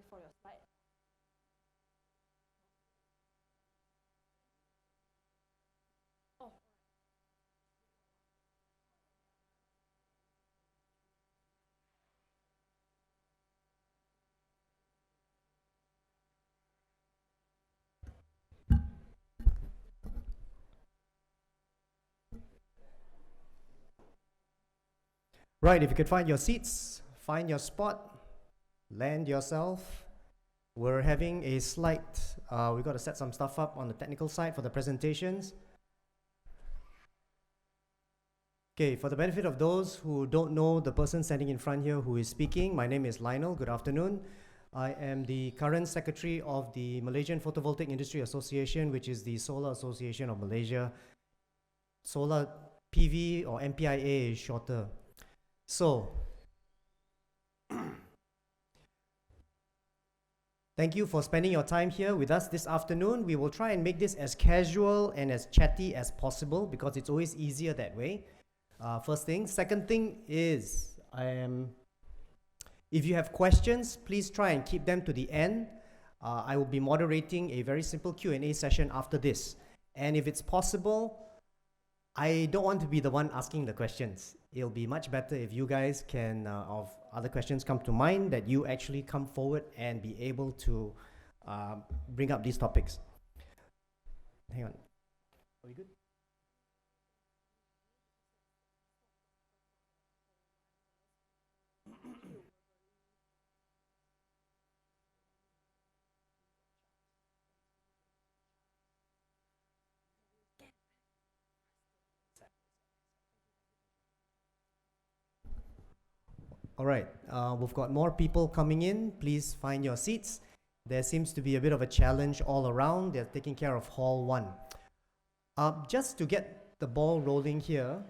for your slide. Oh. Right, if you could find your seats, find your spot, land yourself. We're having a slight, we got to set some stuff up on the technical side for the presentations. Okay, for the benefit of those who don't know the person standing in front here who is speaking, my name is Lionel. Good afternoon. I am the current secretary of the Malaysian Photovoltaic Industry Association, which is the Solar Association of Malaysia. Solar PV or MPIA is shorter. So, thank you for spending your time here with us this afternoon. We will try and make this as casual and as chatty as possible because it's always easier that way. First thing. Second thing is, if you have questions, please try and keep them to the end. I will be moderating a very simple Q&A session after this. And if it's possible, I don't want to be the one asking the questions. It'll be much better if you guys can, of other questions come to mind, that you actually come forward and be able to bring up these topics. Hang on. Are we good? All right, we've got more people coming in. Please find your seats. There seems to be a bit of a challenge all around. They're taking care of Hall 1. Just to get the ball rolling here,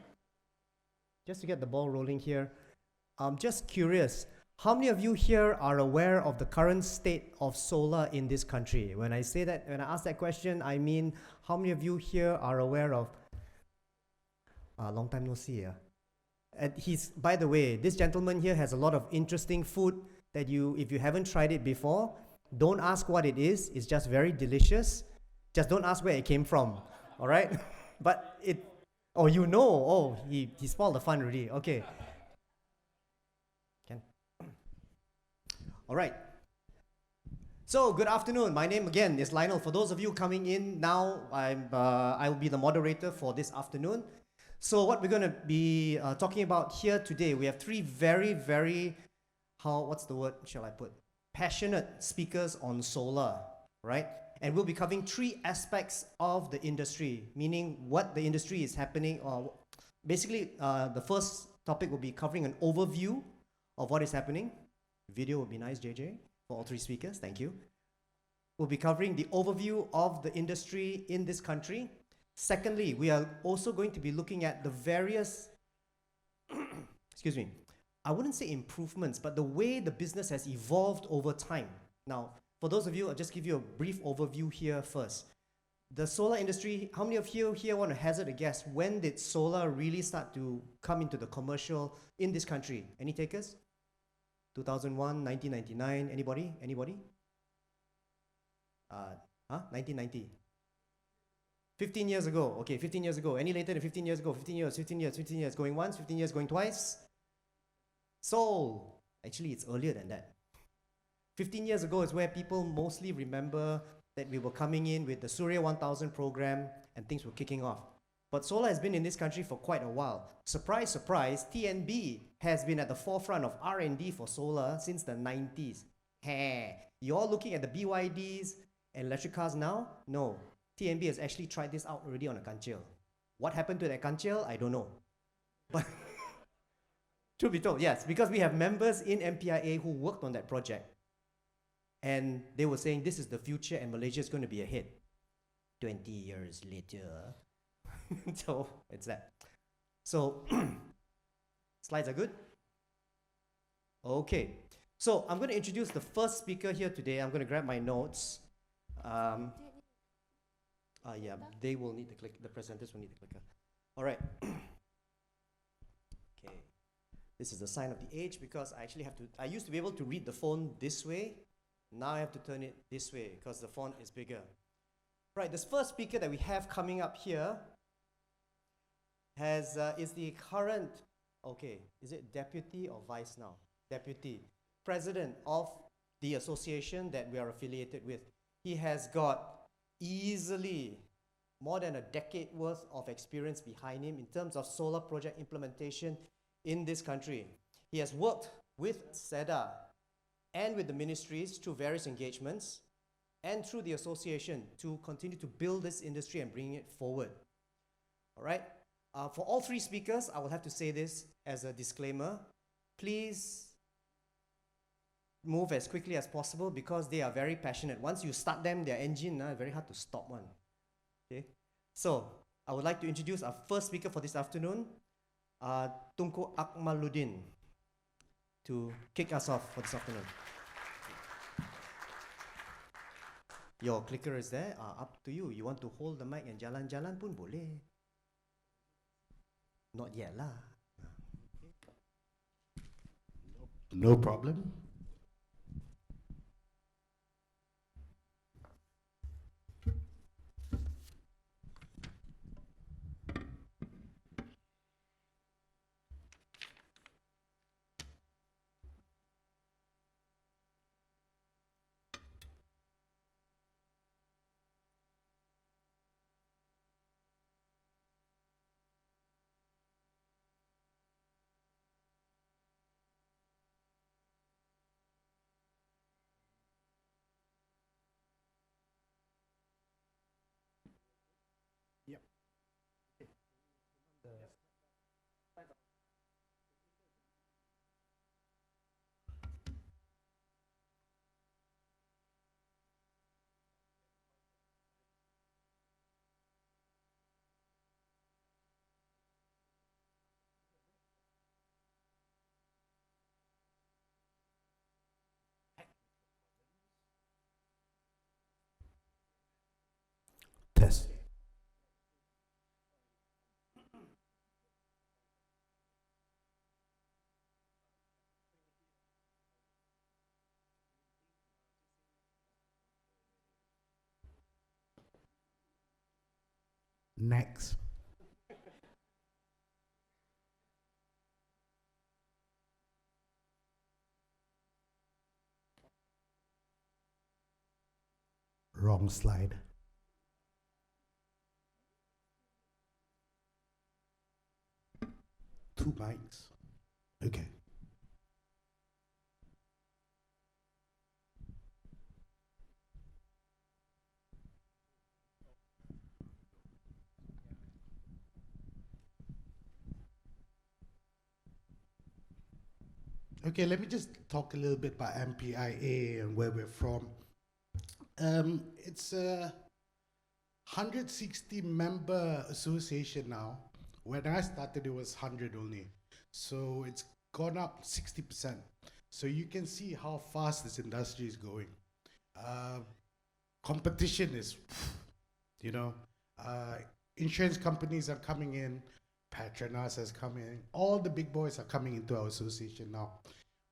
I'm just curious, how many of you here are aware of the current state of solar in this country? When I say that, when I ask that question, I mean, how many of you here are aware of, long time no see, And by the way, this gentleman here has a lot of interesting food that if you haven't tried it before, don't ask what it is. It's just very delicious. Just don't ask where it came from, all right? But he spoiled the fun already. Okay. All right. So, good afternoon. My name again is Lionel. For those of you coming in now, I will be the moderator for this afternoon. So what we're going to be talking about here today, we have three very, very, passionate speakers on solar, right? And we'll be covering three aspects of the industry, meaning what the industry is happening. Basically, the first topic will be covering an overview of what is happening. Video would be nice, JJ, for all three speakers. Thank you. We'll be covering the overview of the industry in this country. Secondly, we are also going to be looking at the various, I wouldn't say improvements, but the way the business has evolved over time. Now, for those of you, I'll just give you a brief overview here first. The solar industry, how many of you here want to hazard a guess? When did solar really start to come into the commercial in this country? Any takers? 2001, 1999, anybody? 1990. 15 years ago. Okay, 15 years ago. Any later than 15 years ago? 15 years. Going once, 15 years going twice. So, actually, it's earlier than that. 15 years ago is where people mostly remember that we were coming in with the Surya 1000 program and things were kicking off. But solar has been in this country for quite a while. Surprise, surprise, TNB has been at the forefront of R&D for solar since the 90s. You're all looking at the BYDs and electric cars now? No. TNB has actually tried this out already on a kancil. What happened to that kancil? I don't know. But truth be told, yes, because we have members in MPIA who worked on that project. And they were saying this is the future and Malaysia is going to be ahead. 20 years later. So it's that. So slides are good? Okay. So I'm going to introduce the first speaker here today. I'm going to grab my notes. Yeah, they will need the clicker. The presenters will need the clicker. All right. This is the sign of the age because I actually have to, I used to be able to read the phone this way, Now I have to turn it this way because the font is bigger. Right, this first speaker that we have coming up here is the current, okay, is it deputy or vice now? Deputy, president of the association that we are affiliated with. He has got easily more than a decade worth of experience behind him in terms of solar project implementation in this country. He has worked with SEDA and with the ministries through various engagements and through the association to continue to build this industry and bring it forward. All right? For all three speakers, I will have to say this as a disclaimer. Please move as quickly as possible because they are very passionate. Once you start them, their engine, very hard to stop one. Okay? So, I would like to introduce our first speaker for this afternoon, Tunku Akmaludin, to kick us off for this afternoon. Your clicker is there, up to you. You want to hold the mic and jalan-jalan pun boleh. Not yet lah. No problem. Yep. Test. Next. Wrong slide. Two mics. Okay. Okay, let me just talk a little bit about MPIA and where we're from. It's a 160 member association now. When I started, it was 100 only. So it's gone up 60%. So you can see how fast this industry is going. Competition is, insurance companies are coming in, Petronas has come in, all the big boys are coming into our association now.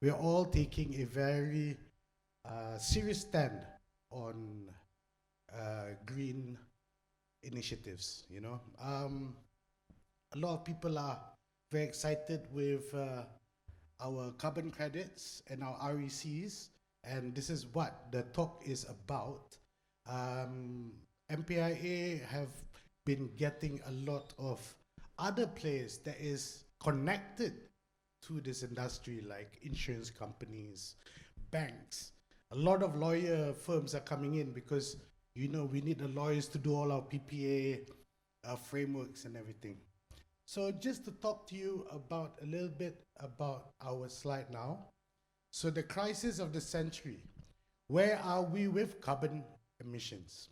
We're all taking a very serious stand on green initiatives, A lot of people are very excited with our carbon credits and our RECs, and this is what the talk is about. MPIA have been getting a lot of other players that is connected to this industry, like insurance companies, banks. A lot of lawyer firms are coming in because, we need the lawyers to do all our PPA frameworks and everything. So just to talk to you about a little bit about our slide now. So the crisis of the century, where are we with carbon emissions?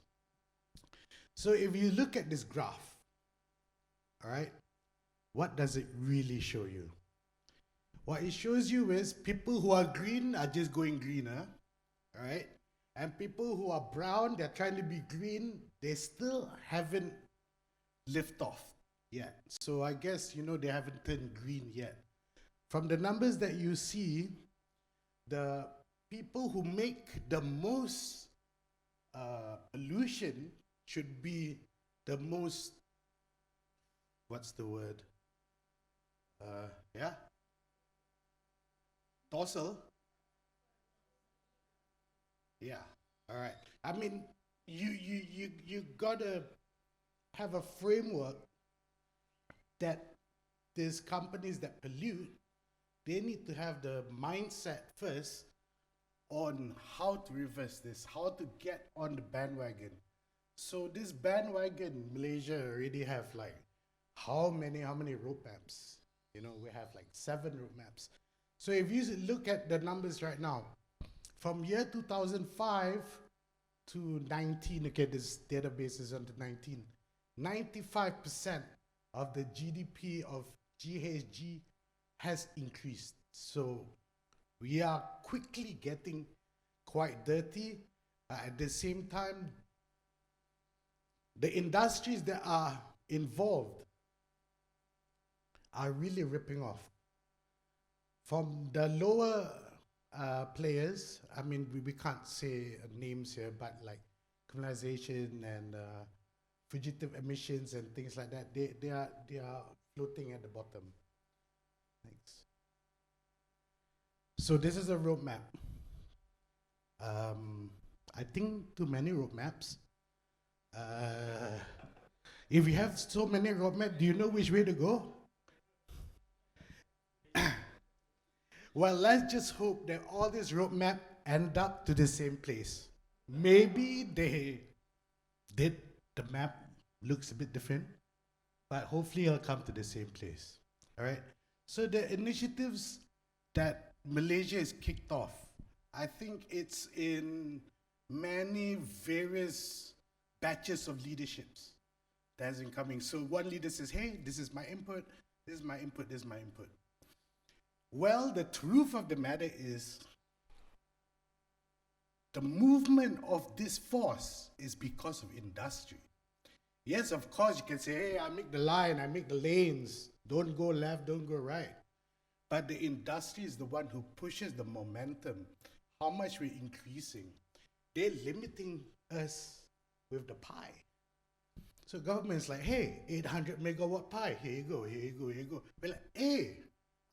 So if you look at this graph, all right, what does it really show you? What it shows you is people who are green are just going greener, all right? And people who are brown, they're trying to be green, they still haven't lift off yet. So I guess, they haven't turned green yet. From the numbers that you see, the people who make the most pollution should be the most, what's the word? Yeah? Docile? Yeah, all right. I mean, you gotta have a framework that these companies that pollute, they need to have the mindset first on how to reverse this, how to get on the bandwagon. So this bandwagon, Malaysia already have like how many roadmaps? You know, we have like 7 roadmaps. So if you look at the numbers right now, from year 2005 to 19, okay, this database is under 19, 95% of the GDP of GHG has increased. So we are quickly getting quite dirty. At the same time, the industries that are involved are really ripping off. From the lower players, I mean, we can't say names here, but like criminalization and fugitive emissions and things like that, they are floating at the bottom. Thanks. So this is a roadmap. I think too many roadmaps. If you have so many roadmaps, do you know which way to go? Well, let's just hope that all these roadmap end up to the same place. Maybe they did, the map looks a bit different, but hopefully it'll come to the same place. All right. So the initiatives that Malaysia has kicked off, I think it's in many various batches of leaderships that has been coming. So one leader says, hey, this is my input, this is my input, this is my input. Well, the truth of the matter is the movement of this force is because of industry. Yes, of course, you can say, hey, I make the line, I make the lanes, don't go left, don't go right. But the industry is the one who pushes the momentum, how much we're increasing. They're limiting us with the pie. So government's like, hey, 800 megawatt pie, here you go, here you go, here you go. We're like, hey,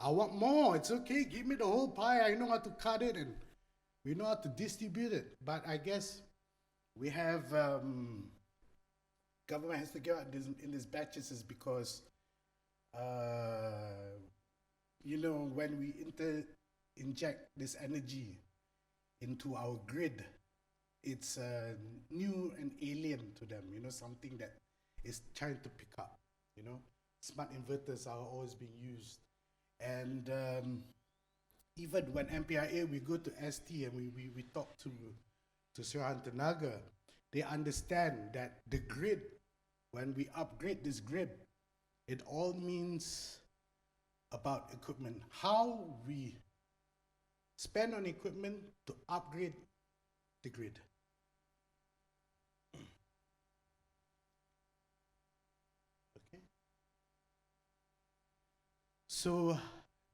I want more, it's okay, give me the whole pie, I know how to cut it and we know how to distribute it. But I guess we have, government has to go out in these batches is because, you know, when we inject this energy into our grid, it's new and alien to them, you know, something that is trying to pick up, you know. Smart inverters are always being used. And even when MPIA, we go to ST and we talk to Surahan Tenaga, they understand that the grid, when we upgrade this grid, it all means about equipment. How we spend on equipment to upgrade the grid. Okay. So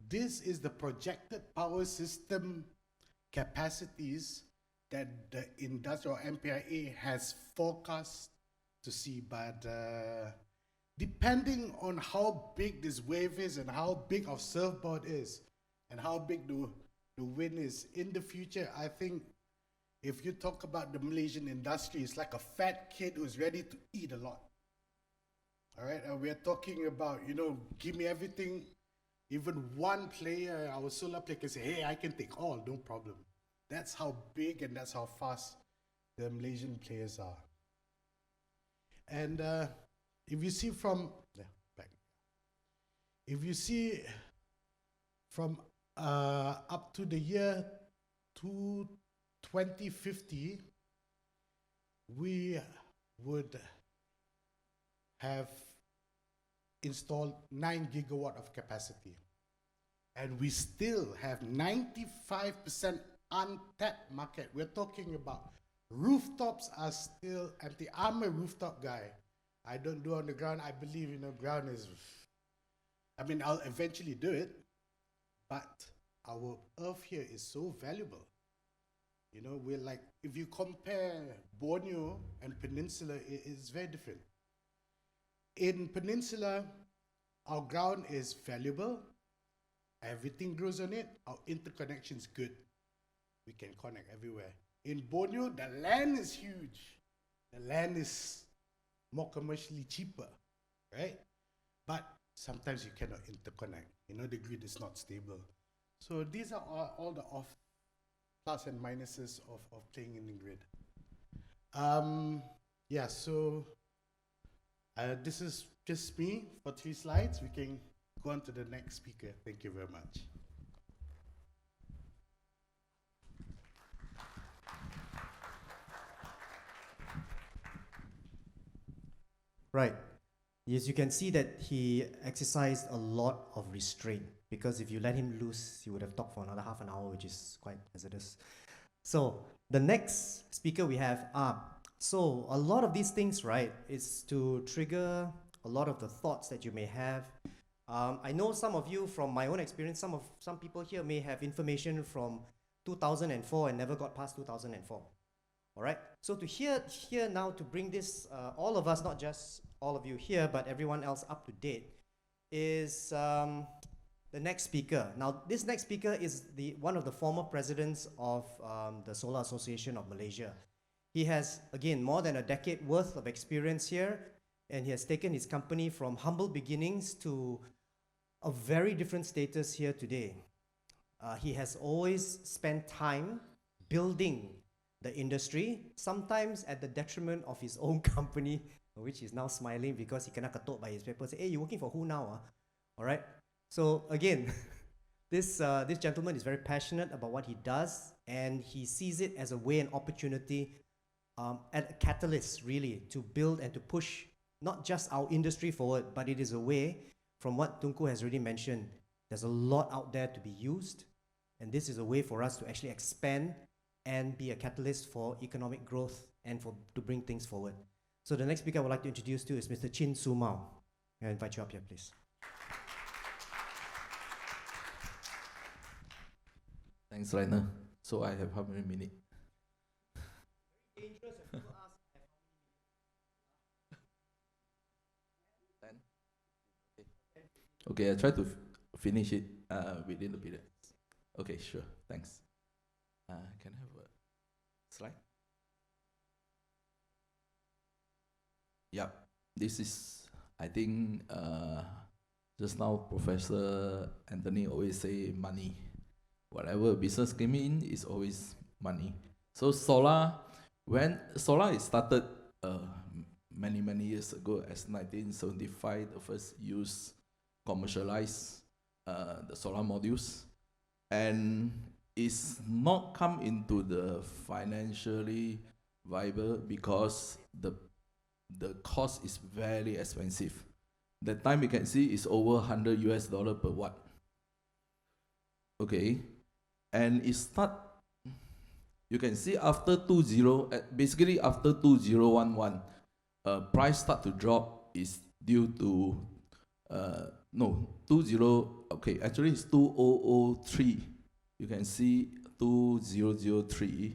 this is the projected power system capacities that the industrial MPIA has forecast to see, but depending on how big this wave is and how big our surfboard is and how big the wind is in the future, I think if you talk about the Malaysian industry, it's like a fat kid who's ready to eat a lot. All right, and we're talking about, you know, give me everything. Even one player, our solar player can say, hey, I can take all, no problem. That's how big and that's how fast the Malaysian players are. And if you see from, if you see from up to the year 2050, we would have installed 9 gigawatt of capacity. And we still have 95% untapped market. We're talking about rooftops are still empty. I'm a rooftop guy. I don't do on the ground. I believe, you know, ground is, I mean, I'll eventually do it, but our earth here is so valuable. You know, we're like, if you compare Borneo and Peninsula, it's very different. In Peninsula, our ground is valuable. Everything grows on it. Our interconnection is good. We can connect everywhere. In Borneo, the land is huge. The land is more commercially cheaper, right? But sometimes you cannot interconnect. You know, the grid is not stable. So these are all the plus and minuses of playing in the grid. Yeah, so this is just me for 3 slides. We can go on to the next speaker. Thank you very much. Right. Yes, you can see that he exercised a lot of restraint, because if you let him loose, he would have talked for another half an hour, which is quite hazardous. So the next speaker we have, so a lot of these things, right, is to trigger a lot of the thoughts that you may have. I know some of you, from my own experience, some people here may have information from 2004 and never got past 2004. All right. So to here now, to bring this, all of us, not just all of you here, but everyone else up to date, is the next speaker. Now, this next speaker is one of the former presidents of the Solar Association of Malaysia. He has, again, more than a decade worth of experience here, and he has taken his company from humble beginnings to a very different status here today. He has always spent time building the industry, sometimes at the detriment of his own company, which is now smiling because he cannot ketuk by his paper. Say, hey, you working for who now? All right. So again, this gentleman is very passionate about what he does, and he sees it as a way and opportunity, a catalyst really, to build and to push not just our industry forward, but it is a way, from what Tunku has already mentioned, there's a lot out there to be used, and this is a way for us to actually expand and be a catalyst for economic growth and to bring things forward. So the next speaker I would like to introduce to is Mr. Chin Su Mao. I invite you up here, please. Thanks, Lionel. So I have how many minutes? Dangerous if people ask. 10? Okay, I try to finish it within the period. Okay, sure. Thanks. Can I have a slide? Yeah, this is, I think, just now Professor Anthony always say money. Whatever business came in is always money. So solar, when solar is started many years ago, as 1975, the first use commercialized the solar modules, and it's not come into the financially viable because the cost is very expensive. That time you can see is over $100 per watt. Okay, and it start. You can see after basically after 2011, price start to drop is due to okay, actually it's 2003. You can see 2003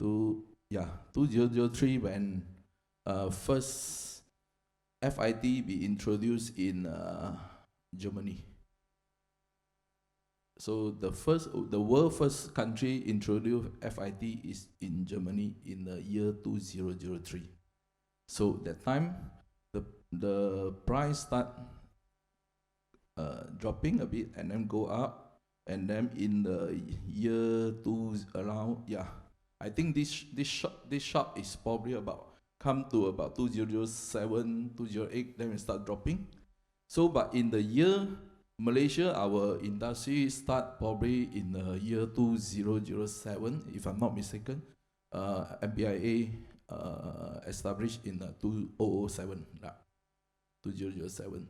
2003 when first FIT be introduced in Germany. So the world first country introduced FIT is in Germany in the year 2003. So that time the price start dropping a bit and then go up, and then in the year I think this shop is probably come to about 2007, 2008, then we start dropping. So but in the year Malaysia, our industry start probably in the year 2007, if I'm not mistaken. MPIA established in 2007. 2007.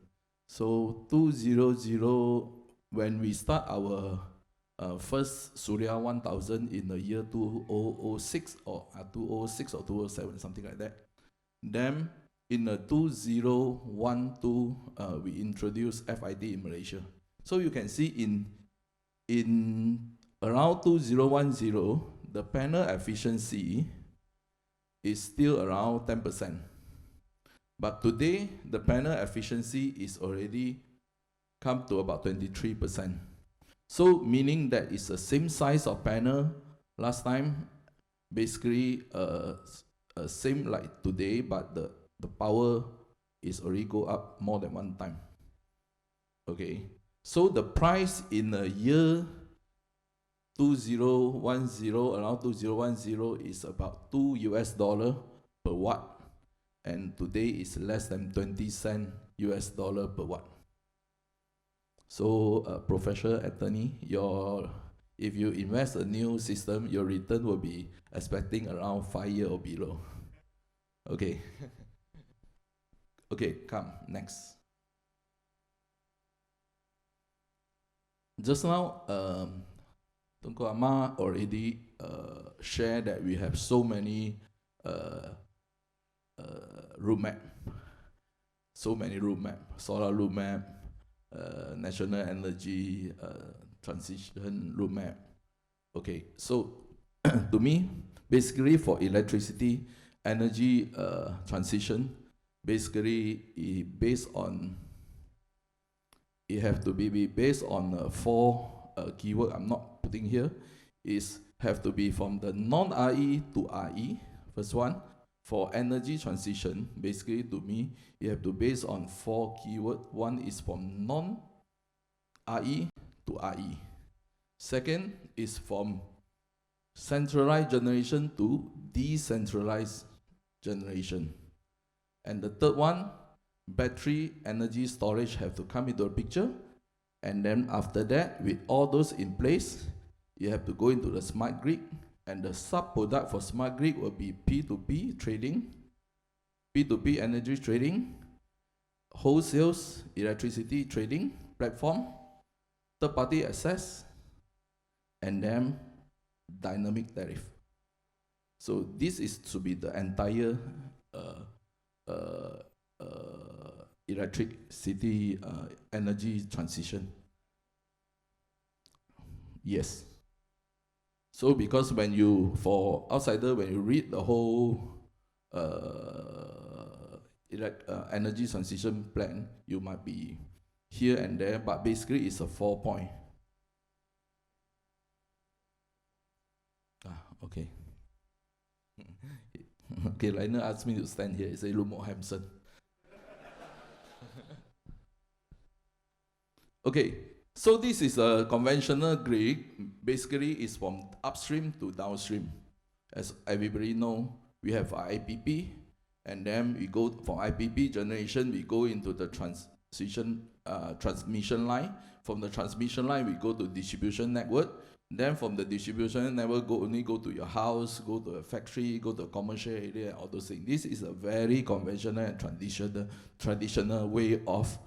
So 2000, when we start our first Surya 1000 in the year 2006 or 2007, something like that. Then in 2012, we introduced FIT in Malaysia. So you can see in around 2010, the panel efficiency is still around 10%. But today, the panel efficiency is already come to about 23%. So meaning that it's the same size of panel last time, basically same like today, but the power is already go up more than one time. Okay, so the price in a year 2010, around 2010 is about $2 per watt, and today is less than 20 cents US dollar per watt. So, Professor Anthony, if you invest a new system, your return will be expecting around 5 years or below. Okay. Okay, come next. Just now, Tunku Ama already shared that we have so many roadmap, solar roadmap, national energy transition roadmap. Okay, so to me, basically for electricity energy transition, basically based on, it have to be based on 4 keyword I'm not putting here, is have to be from the non-RE to RE, first one. For energy transition, basically to me, you have to base on 4 keyword. One is from non-RE to RE. Second is from centralized generation to decentralized generation. And the third one, battery energy storage have to come into the picture. And then after that, with all those in place, you have to go into the smart grid. And the sub-product for smart grid will be P2P trading, P2P energy trading, wholesale electricity trading platform, third-party access, and then dynamic tariff. So this is to be the entire electricity energy transition. Yes. So because when you, for outsider, when you read the whole energy transition plan, you might be here and there, but basically it's a 4-point. Okay. Okay, Lionel asked me to stand here. He said, look more handsome. Okay, so this is a conventional grid. Basically, it's from upstream to downstream. As everybody know, we have IPP, and then we go from IPP generation, we go into the transmission line. From the transmission line, we go to distribution network. Then from the distribution network, only go to your house, go to a factory, go to a commercial area, all those things. This is a very conventional and traditional way of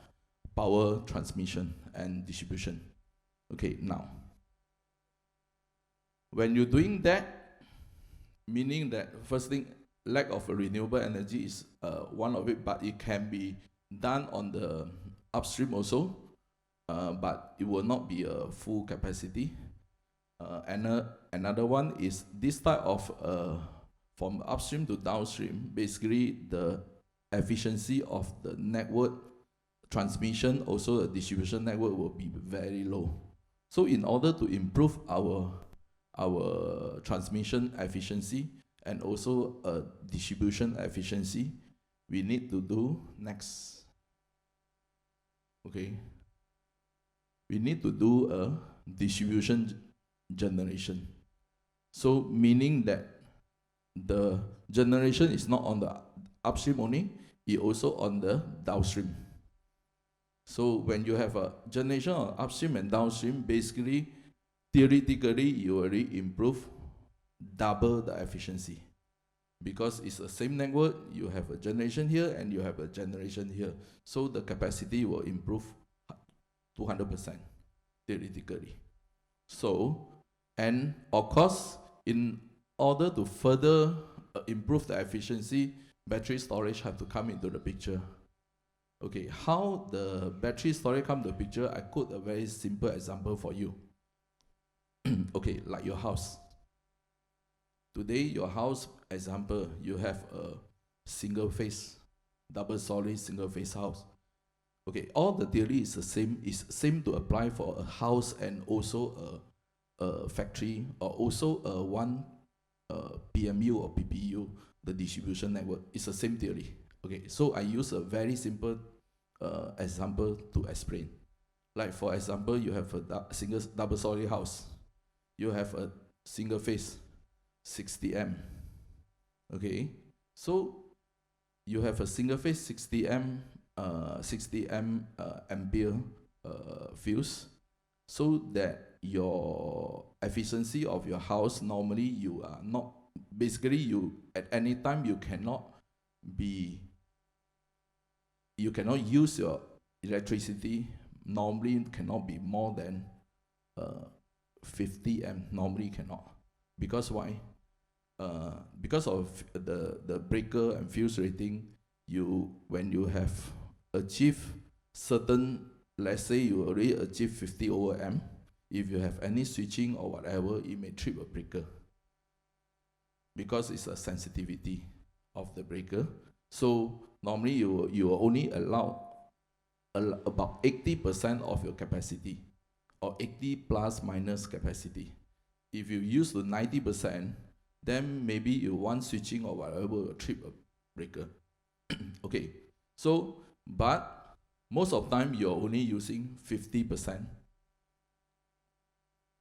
power transmission and distribution. Okay, now, when you're doing that, meaning that first thing, lack of renewable energy is one of it, but it can be done on the upstream also, but it will not be a full capacity. Another one is this type of from upstream to downstream, basically the efficiency of the network transmission, also the distribution network will be very low. So in order to improve our transmission efficiency and also distribution efficiency, we need to do next. Okay. We need to do a distribution generation. So meaning that the generation is not on the upstream only, it also on the downstream. So when you have a generation of upstream and downstream, basically, theoretically, you already improve double the efficiency. Because it's the same network, you have a generation here and you have a generation here. So the capacity will improve 200%, theoretically. So, and of course, in order to further improve the efficiency, battery storage have to come into the picture. Okay, how the battery storage come to the picture, I quote a very simple example for you. Okay, like your house. Today, your house, example, you have a single phase, double story single phase house. Okay, all the theory is the same. Is same to apply for a house and also a factory, or also a one PMU or PPU, the distribution network. It's the same theory. Okay, so I use a very simple example to explain. Like for example, you have a single double story house. You have a single phase, 60 M. Okay, so you have a single phase 60 M ampere fuse, so that your efficiency of your house, normally you are not, basically you at any time you cannot use your electricity, normally cannot be more than 50 M, normally cannot. Because why? Because of the breaker and fuse rating, when you have achieved certain, let's say you already achieve 50 over M, if you have any switching or whatever, it may trip a breaker, because it's a sensitivity of the breaker. So normally you are only allowed about 80% of your capacity, or 80 plus minus capacity. If you use the 90%, then maybe you want switching or whatever will trip a breaker. Okay, so but most of the time you're only using 50%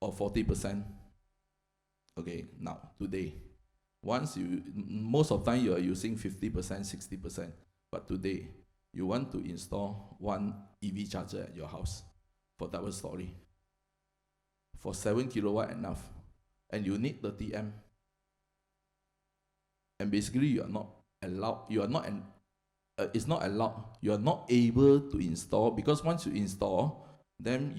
or 40%. Okay, now today, most of the time you are using 50%, 60%, but today you want to install one EV charger at your house for double story for 7 kilowatt enough, and you need 30 M, and basically you are not allowed, it's not allowed, you are not able to install, because once you install, then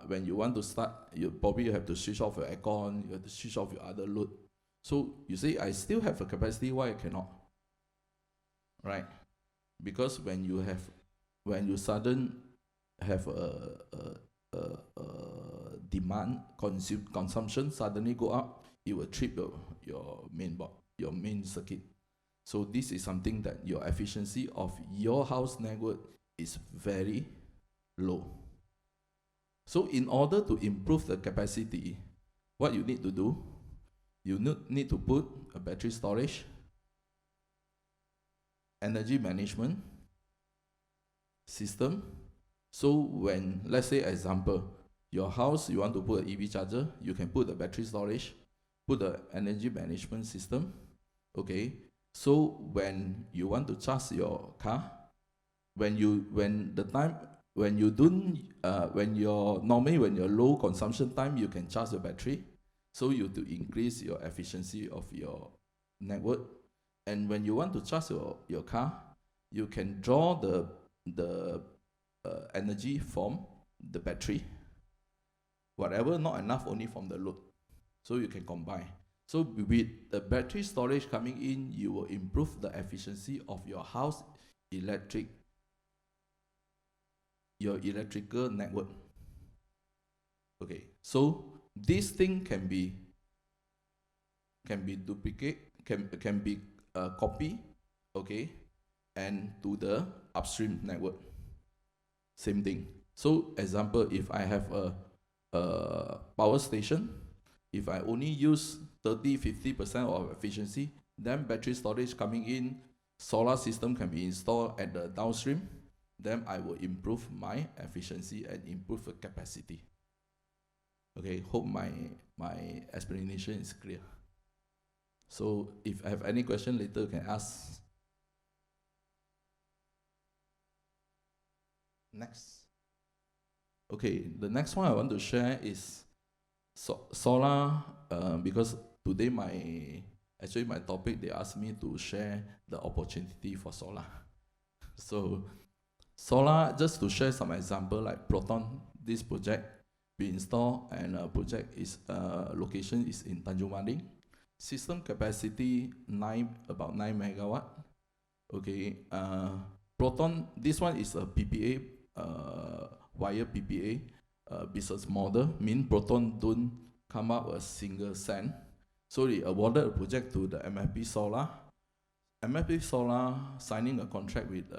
when you want to start, you probably have to switch off your aircon, you have to switch off your other load. So you say, I still have a capacity, why I cannot? Right? Because when you suddenly have a demand, consumption suddenly go up, it will trip your main board, your main circuit. So this is something that your efficiency of your house network is very low. So in order to improve the capacity, what you need to do, you need to put a battery storage, energy management system. So when, let's say example, your house, you want to put an EV charger, you can put the battery storage, put the energy management system. Okay, so when you want to charge your car, when you're low consumption time, you can charge the battery, so you to increase your efficiency of your network. And when you want to charge your car, you can draw the energy from the battery, whatever not enough, only from the load, so you can combine. So with the battery storage coming in, you will improve the efficiency of your house electrical network. Okay, so this thing can be copied, okay, and to the upstream network, same thing. So example, if I have a power station, if I only use 30-50% of efficiency, then battery storage coming in, solar system can be installed at the downstream, then I will improve my efficiency and improve the capacity. Okay, hope my explanation is clear. So if I have any question later, you can ask. Next. Okay, the next one I want to share is solar, because today my topic, they asked me to share the opportunity for solar. So solar, just to share some example, like Proton, this project we install, and project is location is in Tanjung Mading. System capacity about 9 megawatt. Okay, Proton, this one is a PPA, wire PPA business model. Mean Proton don't come up a single cent. So they awarded a project to the MFP Solar. MFP Solar signing a contract with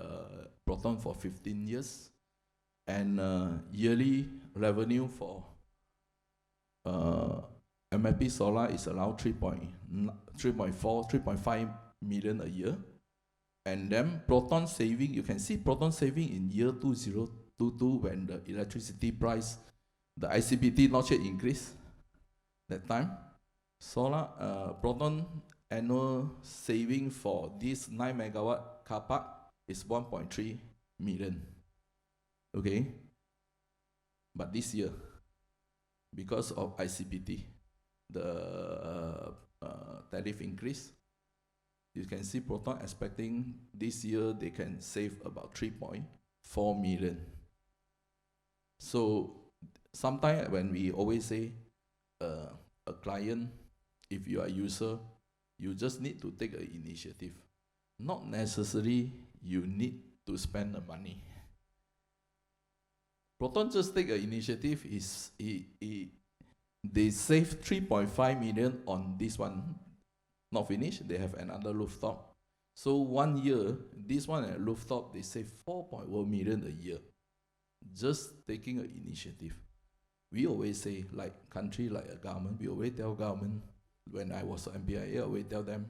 Proton for 15 years, and yearly revenue for MFP Solar is around 3.5 million a year. And then Proton saving, you can see Proton saving in year 2022 when the electricity price, the ICPT not yet increased that time. Solar Proton annual saving for this 9 megawatt car park is 1.3 million. Okay, but this year, because of ICPT, the tariff increase, you can see Proton expecting this year they can save about 3.4 million. So sometimes when we always say a client, if you are a user, you just need to take an initiative. Not necessarily you need to spend the money. Proton just take an initiative, they save 3.5 million on this one. Not finished, they have another rooftop. So 1 year, this one at rooftop, they save 4.1 million a year. Just taking an initiative. We always say, like country, like a government, we always tell government, when I was an MPIA, I always tell them,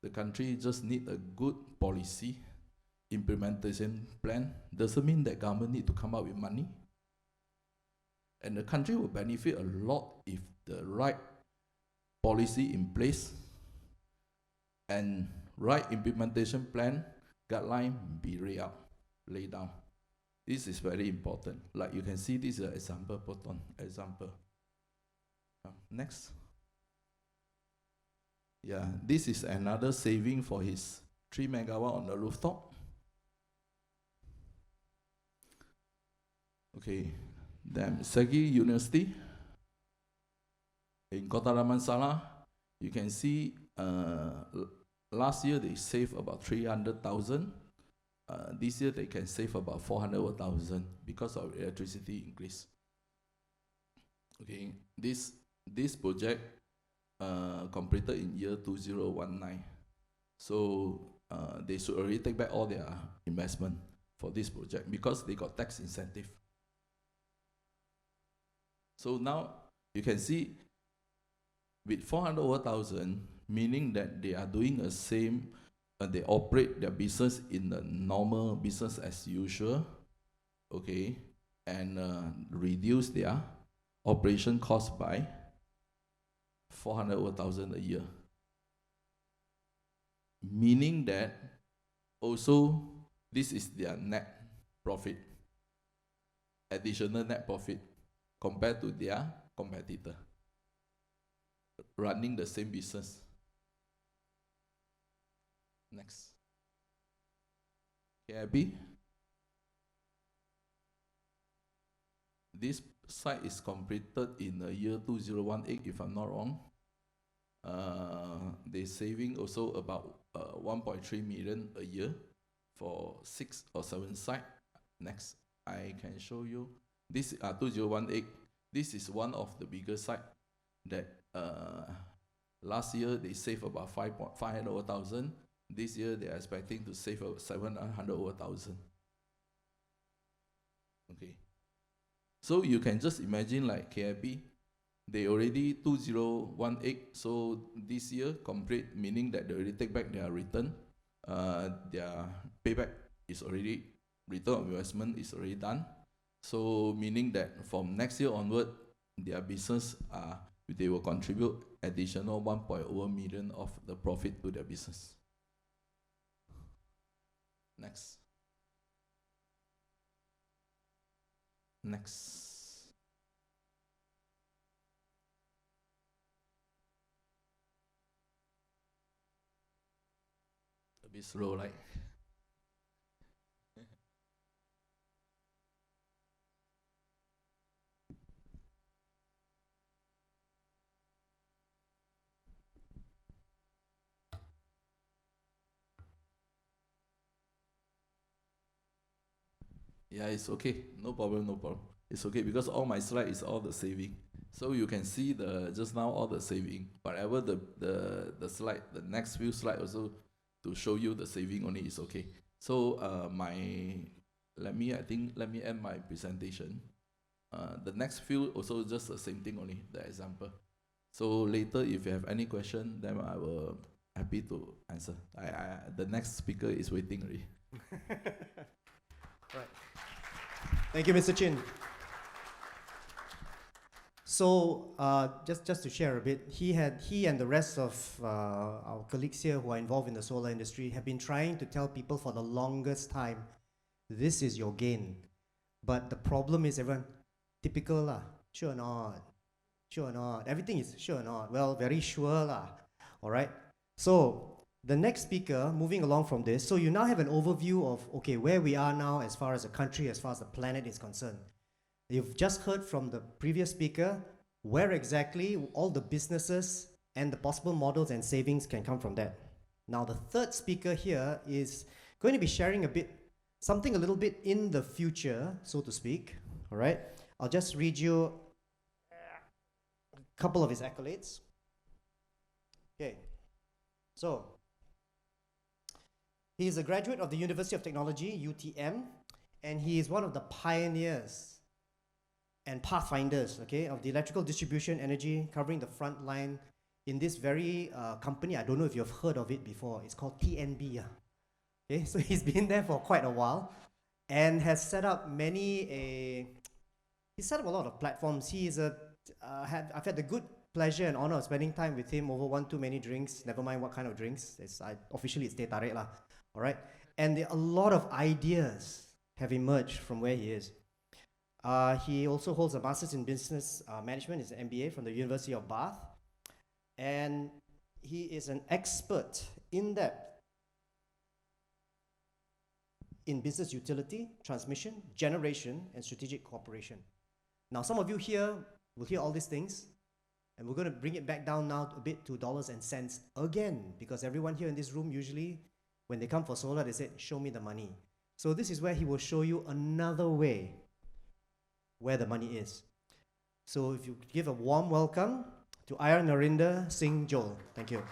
the country just need a good policy, implementation plan. Doesn't mean that government need to come up with money. And the country will benefit a lot if the right policy in place and right implementation plan, guideline be laid down. This is very important. Like you can see, this is an example, Proton example. Next. Yeah, this is another saving for his 3 megawatt on the rooftop. Okay, then Sagi University in Kota Damansara, you can see last year they saved about 300,000. This year they can save about 400,000 because of electricity increase. Okay, this project completed in year 2019. So they should already take back all their investment for this project because they got tax incentive. So now you can see with 400,000, meaning that they are doing the same, they operate their business in the normal business as usual, okay, and reduce their operation cost by 400,000 a year. Meaning that also this is their net profit, additional net profit compared to their competitor running the same business. Next. KIB. This site is completed in the year 2018, if I'm not wrong. They're saving also about 1.3 million a year for 6 or 7 sites. Next, I can show you. This 2018. This is one of the biggest sites that last year they saved about 500,000. This year they are expecting to save 700,000. Okay. So you can just imagine like KIB, they already 2018, so this year complete, meaning that they already take back their return. Their payback is already, return on investment is already done. So meaning that from next year onward, their business, they will contribute additional 1.1 million of the profit to their business. Next. Next. A bit slow, right? Yeah, it's okay. No problem, no problem. It's okay because all my slide is all the saving. So you can see just now all the saving. Whatever the slide, the next few slide also to show you the saving only is okay. So let me end my presentation. The next few also just the same thing only, the example. So later if you have any question, then I will happy to answer. The next speaker is waiting already. Right. Thank you, Mr. Chin. So just to share a bit, he and the rest of our colleagues here who are involved in the solar industry have been trying to tell people for the longest time, this is your gain. But the problem is everyone, typical lah, sure or not, sure or not, everything is sure or not, well, very sure lah, all right? So the next speaker, moving along from this, so you now have an overview of, okay, where we are now as far as a country, as far as the planet is concerned. You've just heard from the previous speaker where exactly all the businesses and the possible models and savings can come from that. Now the third speaker here is going to be sharing something a little bit in the future, so to speak, all right? I'll just read you a couple of his accolades. Okay, so he is a graduate of the University of Technology, UTM, and he is one of the pioneers and pathfinders, okay, of the electrical distribution energy, covering the front line in this very company. I don't know if you've heard of it before. It's called TNB. Okay, so he's been there for quite a while and has set up he's set up a lot of platforms. I've had the good pleasure and honor of spending time with him over one too many drinks, never mind what kind of drinks. Officially it's teh tarik lah, all right? And a lot of ideas have emerged from where he is. He also holds a Master's in Business Management, is an MBA from the University of Bath. And he is an expert in depth in business utility, transmission, generation, and strategic cooperation. Now, some of you here will hear all these things, and we're going to bring it back down now a bit to dollars and cents again, because everyone here in this room usually, when they come for solar, they say, show me the money. So this is where he will show you another way where the money is. So if you give a warm welcome to IR Nirinder, Singh, Johl. Thank you.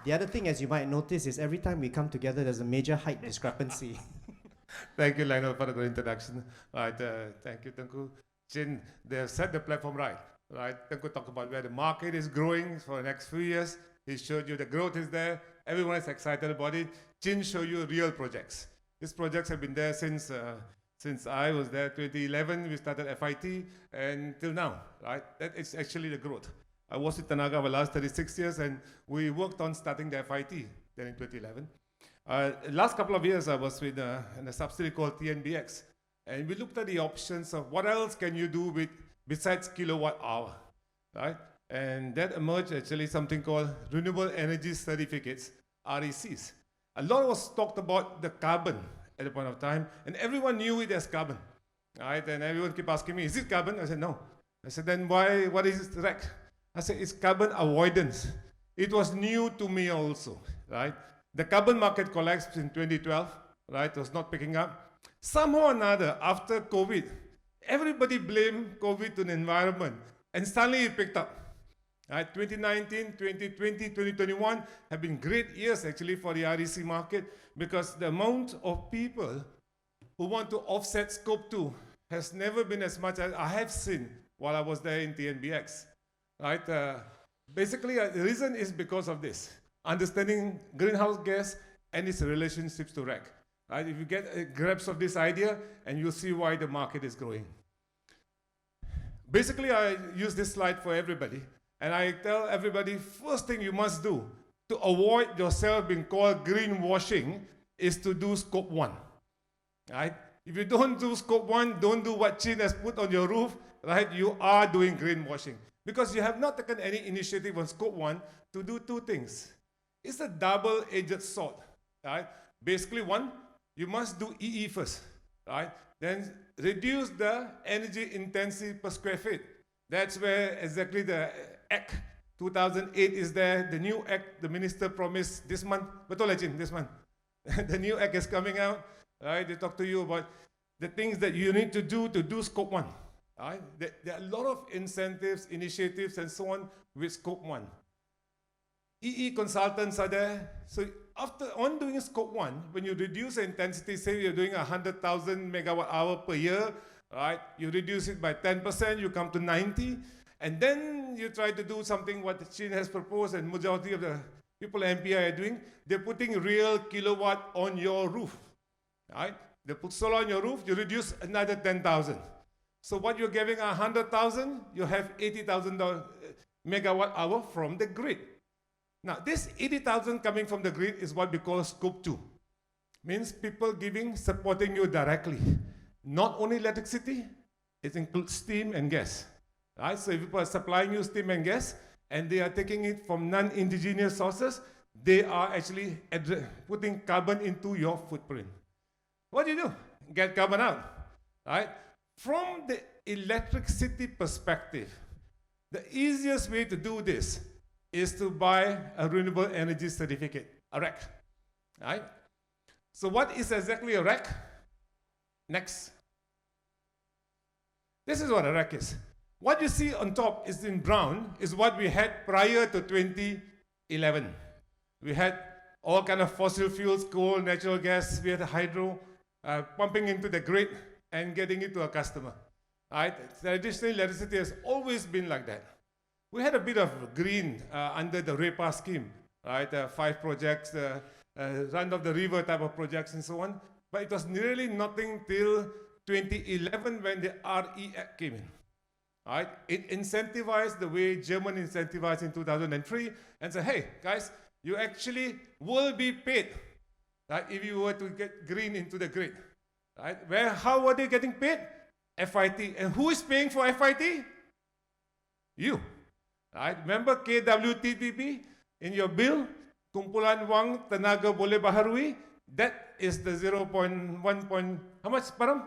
The other thing, as you might notice, is every time we come together, there's a major height discrepancy. Thank you, Lionel, for the good introduction. Right, thank you, Tunku. Chin, they have set the platform right. Right, Tunku talked about where the market is growing for the next few years. He showed you the growth is there. Everyone is excited about it. Chin showed you real projects. These projects have been there since I was there, 2011. We started FIT, and till now, right? That is actually the growth. I was with Tanaga for the last 36 years, and we worked on starting the FIT then in 2011. Last couple of years, I was with a subsidiary called TNBX, and we looked at the options of what else can you do besides kilowatt hour, right? And that emerged actually something called Renewable Energy Certificates, RECs. A lot was talked about the carbon at the point of time, and everyone knew it as carbon, right? And everyone kept asking me, is it carbon? I said, no. I said, then what is it, REC? I said, it's carbon avoidance. It was new to me also, right? The carbon market collapsed in 2012, right? It was not picking up. Somehow or another, after COVID, everybody blamed COVID to the environment, and suddenly it picked up. Right? 2019, 2020, 2021 have been great years actually for the REC market, because the amount of people who want to offset scope 2 has never been as much as I have seen while I was there in TNBX. Right? Basically, the reason is because of this, understanding greenhouse gas and its relationships to REC. Right? If you get a grasp of this idea, and you'll see why the market is growing. Basically, I use this slide for everybody. And I tell everybody, first thing you must do to avoid yourself being called greenwashing is to do scope 1. Right? If you don't do scope 1, don't do what Chin has put on your roof, right? You are doing greenwashing. Because you have not taken any initiative on scope 1 to do two things. It's a double-edged sword. Right? Basically, one, you must do EE first. Right? Then reduce the energy intensity per square feet. That's where exactly the Act 2008 is there. The new Act, the minister promised this month. Betul lah, Chin, this month. The new Act is coming out. Right? They talk to you about the things that you need to do scope 1. Right? There are a lot of incentives, initiatives, and so on with Scope 1. EE consultants are there. So after on doing Scope 1, when you reduce the intensity, say you're doing 100,000 megawatt hour per year, right? You reduce it by 10%, you come to 90, and then you try to do something what Chin has proposed, and majority of the people at MPIA are doing. They're putting real kilowatt on your roof, right? They put solar on your roof, you reduce another 10,000. So what you're giving 100,000, you have 80,000 megawatt hour from the grid. Now, this 80,000 coming from the grid is what we call Scope 2. Means people supporting you directly. Not only electricity, it includes steam and gas. Right? So if people are supplying you steam and gas, and they are taking it from non-indigenous sources, they are actually putting carbon into your footprint. What do you do? Get carbon out. Right? From the electricity perspective, the easiest way to do this is to buy a renewable energy certificate, a REC. Right? So what is exactly a REC? Next. This is what a REC is. What you see on top is in brown is what we had prior to 2011. We had all kind of fossil fuels, coal, natural gas, we had hydro, pumping into the grid and getting it to a customer. Right? Traditionally, electricity has always been like that. We had a bit of green under the REPA scheme, right? 5 projects, run of the river type of projects and so on. But it was nearly nothing till 2011 when the RE Act came in. Right? It incentivized the way Germany incentivized in 2003 and said, hey, guys, you actually will be paid, right, if you were to get green into the grid. Right? How were they getting paid? FIT. And who is paying for FIT? You. Right? Remember KWTTP in your bill? Kumpulan wang tenaga boleh baharui. That is the 0.1. How much, Param?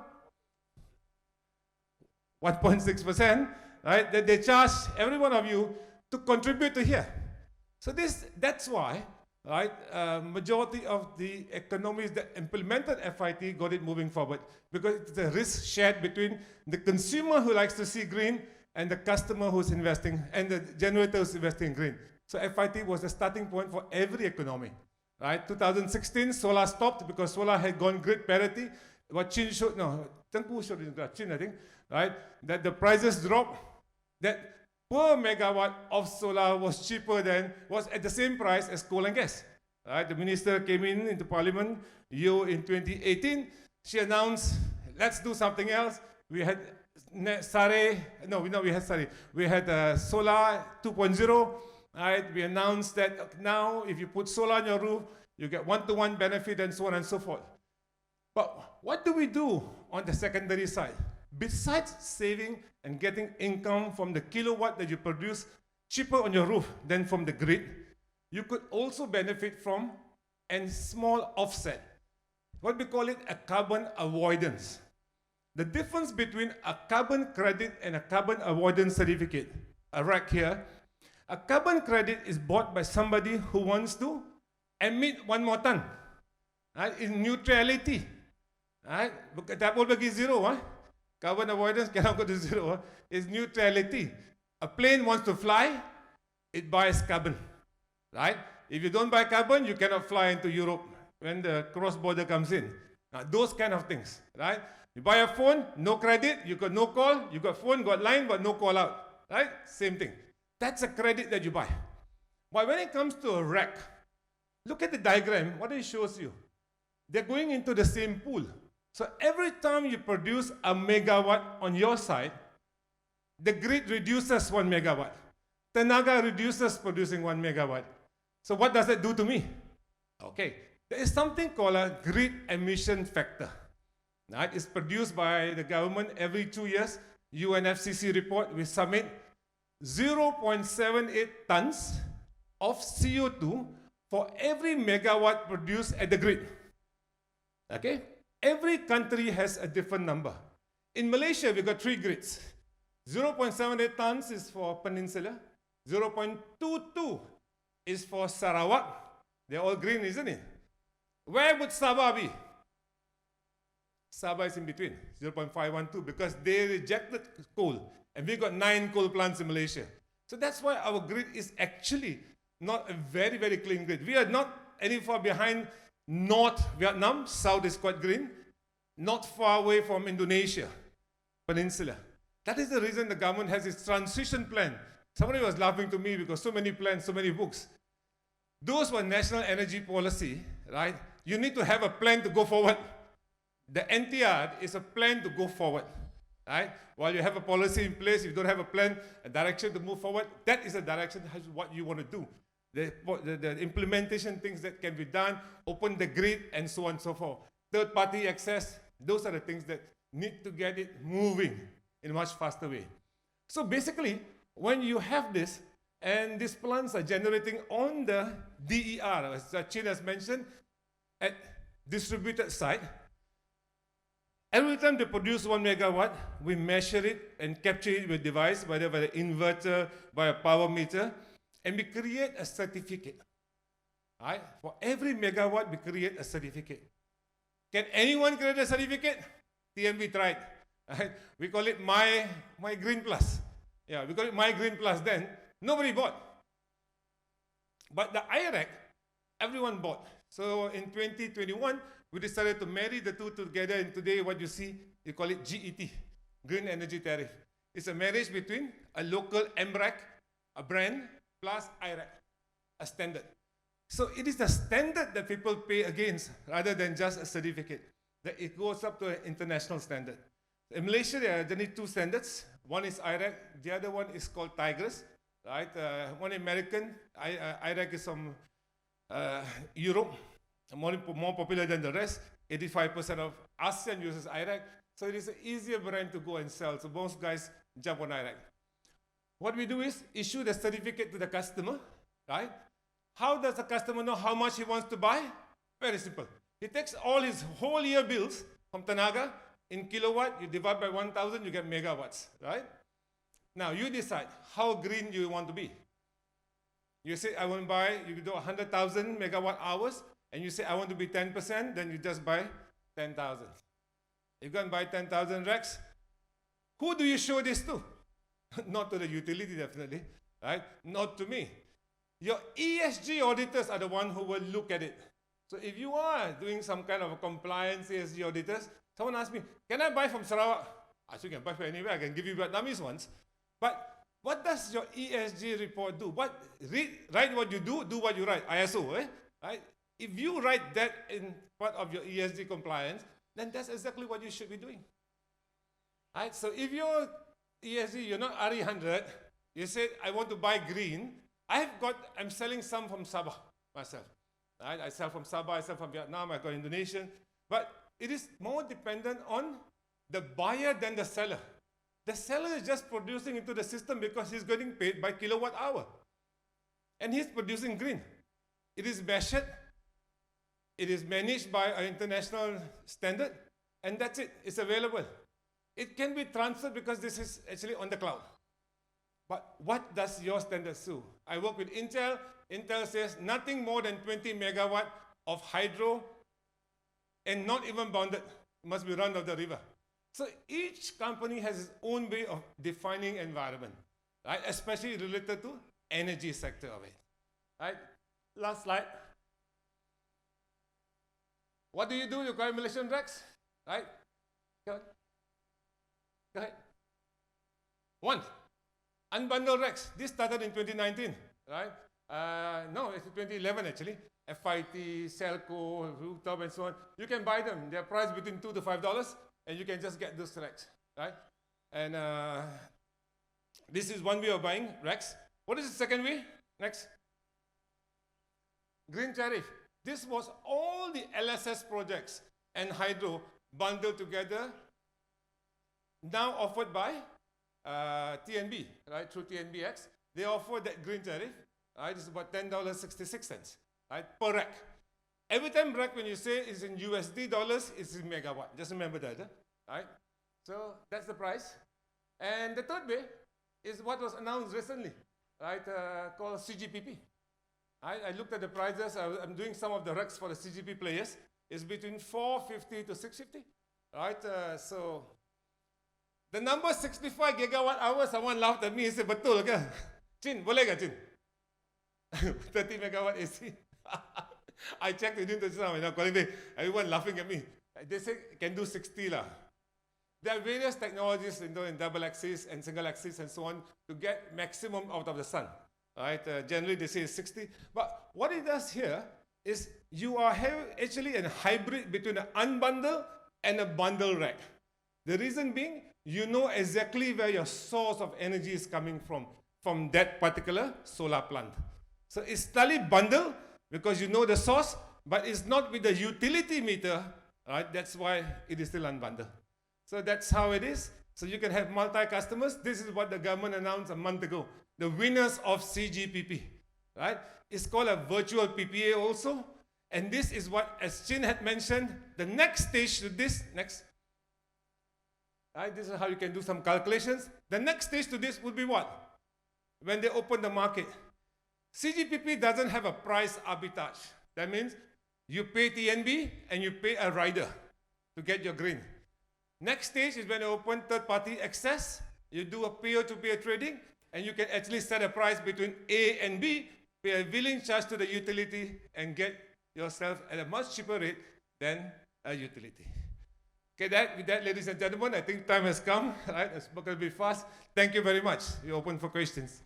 1.6%, right? That they charge every one of you to contribute to here. So that's why, right? Majority of the economies that implemented FIT got it moving forward because it's a risk shared between the consumer who likes to see green and the customer who's investing and the generator who's investing in green. So FIT was the starting point for every economy, right? 2016, solar stopped because solar had gone grid parity. What Chin showed, no, Tunku showed in Chin, I think, right? That the prices dropped, that per megawatt of solar was at the same price as coal and gas. Right? The minister came into parliament, in 2018. She announced, let's do something else. We had We had solar 2.0. Right? We announced that now if you put solar on your roof, you get one-to-one benefit and so on and so forth. But what do we do on the secondary side? Besides saving and getting income from the kilowatt that you produce cheaper on your roof than from the grid, you could also benefit from a small offset. What we call it a carbon avoidance. The difference between a carbon credit and a carbon avoidance certificate, a REC here, a carbon credit is bought by somebody who wants to emit 1 more ton. Right? In neutrality. Right? Tak boleh bagi zero. Carbon avoidance cannot go to zero. It's neutrality. A plane wants to fly, it buys carbon. Right? If you don't buy carbon, you cannot fly into Europe when the cross-border comes in. Now, those kind of things. Right? You buy a phone, no credit, you got no call, you got phone, got line, but no call out. Right? Same thing. That's a credit that you buy. But when it comes to a REC, look at the diagram, what it shows you. They're going into the same pool. So every time you produce a megawatt on your side, the grid reduces 1 megawatt. Tenaga reduces producing 1 megawatt. So what does that do to me? Okay, there is something called a grid emission factor. Right? It's produced by the government every 2 years. UNFCCC report, we submit 0.78 tons of CO2 for every megawatt produced at the grid. Okay? Every country has a different number. In Malaysia, we've got 3 grids. 0.78 tons is for Peninsula. 0.22 is for Sarawak. They're all green, isn't it? Where would Sabah be? Sabah is in between, 0.512, because they rejected coal. And we got 9 coal plants in Malaysia. So that's why our grid is actually not a very, very clean grid. We are not any far behind North Vietnam. South is quite green. Not far away from Indonesia Peninsula. That is the reason the government has its transition plan. Somebody was laughing to me because so many plans, so many books. Those were national energy policy, right? You need to have a plan to go forward. The NTR is a plan to go forward, right? While you have a policy in place, you don't have a plan, a direction to move forward. That is a direction, what you want to do. The implementation things that can be done, open the grid, and so on and so forth. Third-party access, those are the things that need to get it moving in a much faster way. So basically, when you have this, and these plants are generating on the DER, as Chin has mentioned, at distributed site, every time they produce 1 megawatt, we measure it and capture it with device, whether by the inverter, by a power meter, and we create a certificate. Right? For every megawatt, we create a certificate. Can anyone create a certificate? TNB tried. Right? We call it My Green Plus. Yeah, we call it My Green Plus then. Nobody bought. But the IREC, everyone bought. So in 2021, we decided to marry the two together, and today what you see, you call it GET, Green Energy Tariff. It's a marriage between a local MREC, a brand, plus IREC, a standard. So it is the standard that people pay against rather than just a certificate. That it goes up to an international standard. In Malaysia, there are only 2 standards. One is IREC, the other one is called Tigers, right? One American, IREC is from Europe, more popular than the rest. 85% of ASEAN uses IREC, so it is an easier brand to go and sell. So most guys jump on IREC. What we do is issue the certificate to the customer, right? How does the customer know how much he wants to buy? Very simple. He takes all his whole year bills from Tenaga in kilowatt, you divide by 1,000, you get megawatts, right? Now you decide how green you want to be. You say, I want to buy, you do 100,000 megawatt hours, and you say, I want to be 10%, then you just buy 10,000. You go and buy 10,000 racks. Who do you show this to? Not to the utility, definitely, right? Not to me. Your ESG auditors are the one who will look at it. So if you are doing some kind of a compliance ESG auditors, someone asked me, can I buy from Sarawak? I said, you can buy from anywhere. I can give you Vietnamese ones. But what does your ESG report do? Write what you do what you write. ISO, right? If you write that in part of your ESG compliance, then that's exactly what you should be doing. Right? So if your ESG, you're not RE100, you said, I want to buy green. I'm selling some from Sabah myself. Right? I sell from Sabah, I sell from Vietnam, I got Indonesian. But it is more dependent on the buyer than the seller. The seller is just producing into the system because he's getting paid by kilowatt hour. And he's producing green. It is measured. It is managed by an international standard. And that's it. It's available. It can be transferred because this is actually on the cloud. But what does your standard do? I work with Intel. Intel says nothing more than 20 megawatt of hydro and not even bounded. It must be run of the river. So each company has its own way of defining environment, right? Especially related to energy sector of it, right? Last slide. What do? You require Malaysian regs, right? Go ahead. 1, unbundled regs. This started in 2019, right? No, it's 2011 actually. FIT, Celco, Rooftop, and so on. You can buy them. They're priced between $2 to $5, and you can just get those regs, right? And this is one way of buying regs. What is the second way? Next. Green tariff. This was all the LSS projects and hydro bundled together, now offered by TNB, right, through TNBX. They offer that green tariff, right? It's about $10.66, right, per rack. Every time rack, when you say it's in USD dollars, it's in megawatt. Just remember that, right? So that's the price. And the third way is what was announced recently, right, called CGPP. I looked at the prices. I'm doing some of the racks for the CGP players. It's between $450 to $650. Right? So the number 65 gigawatt hours, someone laughed at me and said, betul ke? Chin, boleh ke Chin? 30 megawatt AC. I checked with him just now, calling me, everyone laughing at me. They say can do 60 lah. There are various technologies in double axis and single axis and so on to get maximum out of the sun. Right? Generally they say 60. But what it does here is you are actually a hybrid between an unbundled and a bundle rack. The reason being, you know exactly where your source of energy is coming from that particular solar plant. So it's slightly bundled because you know the source, but it's not with the utility meter, right? That's why it is still unbundled. So that's how it is. So you can have multi-customers. This is what the government announced a month ago. The winners of CGPP, right? It's called a virtual PPA also. And this is what, as Chin had mentioned, the next stage to this, right? This is how you can do some calculations. The next stage to this would be what? When they open the market. CGPP doesn't have a price arbitrage. That means you pay TNB and you pay a rider to get your green. Next stage is when you open third-party access. You do a peer-to-peer trading, and you can actually set a price between A and B, pay a billing charge to the utility, and get yourself at a much cheaper rate than a utility. Okay, with that, ladies and gentlemen, I think time has come. Right, I've spoken a bit fast. Thank you very much. We're open for questions.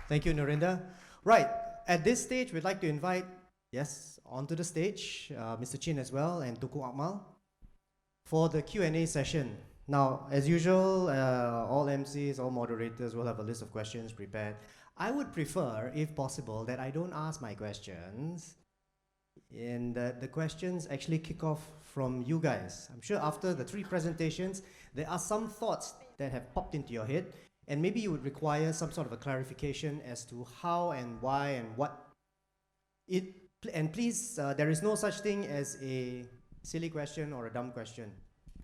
Thank you, Nirinder. Right, at this stage, we'd like to invite, yes, onto the stage, Mr. Chin as well, and Tunku Akmal, for the Q&A session. Now, as usual, all MCs, all moderators will have a list of questions prepared. I would prefer, if possible, that I don't ask my questions, and that the questions actually kick off from you guys. I'm sure after the 3 presentations, there are some thoughts that have popped into your head, and maybe you would require some sort of a clarification as to how and why and what it. And please, there is no such thing as a silly question or a dumb question,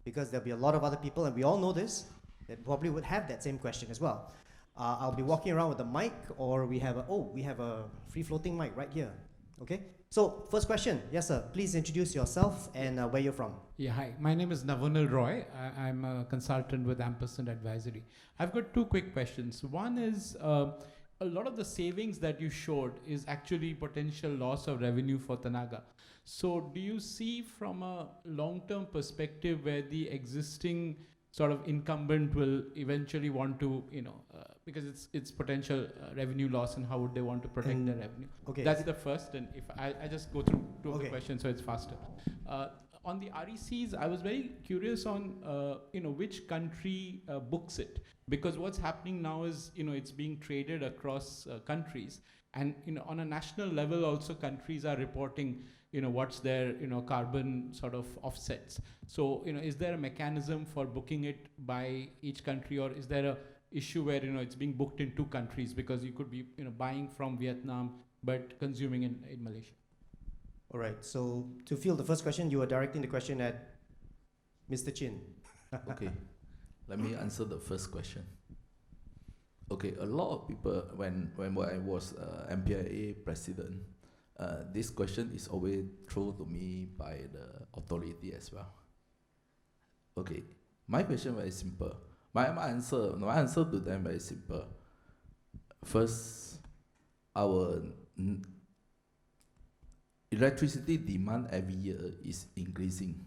because there'll be a lot of other people, and we all know this, that probably would have that same question as well. I'll be walking around with a mic, or we have a free-floating mic right here. Okay. So first question, yes sir. Please introduce yourself and where you're from. Yeah, hi. My name is Navanal Roy. I'm a consultant with Ampersand Advisory. I've got 2 quick questions. One is, a lot of the savings that you showed is actually potential loss of revenue for Tenaga. So do you see from a long-term perspective where the existing sort of incumbent will eventually want to, because it's potential revenue loss, and how would they want to protect their revenue? Okay. That's the first, and if I just go through 2 of the Okay. questions so it's faster. On the RECs, I was very curious on which country books it, because what's happening now is it's being traded across countries, and on a national level also countries are reporting what's their carbon sort of offsets. So is there a mechanism for booking it by each country, or is there a issue where it's being booked in 2 countries, because you could be buying from Vietnam but consuming in Malaysia? All right. So to field the first question, you are directing the question at Mr. Chin. Okay, let me answer the first question. Okay, a lot of people, when I was MPIA president, this question is always thrown to me by the authority as well. Okay, my question very simple. My answer to them very simple. First, our electricity demand every year is increasing.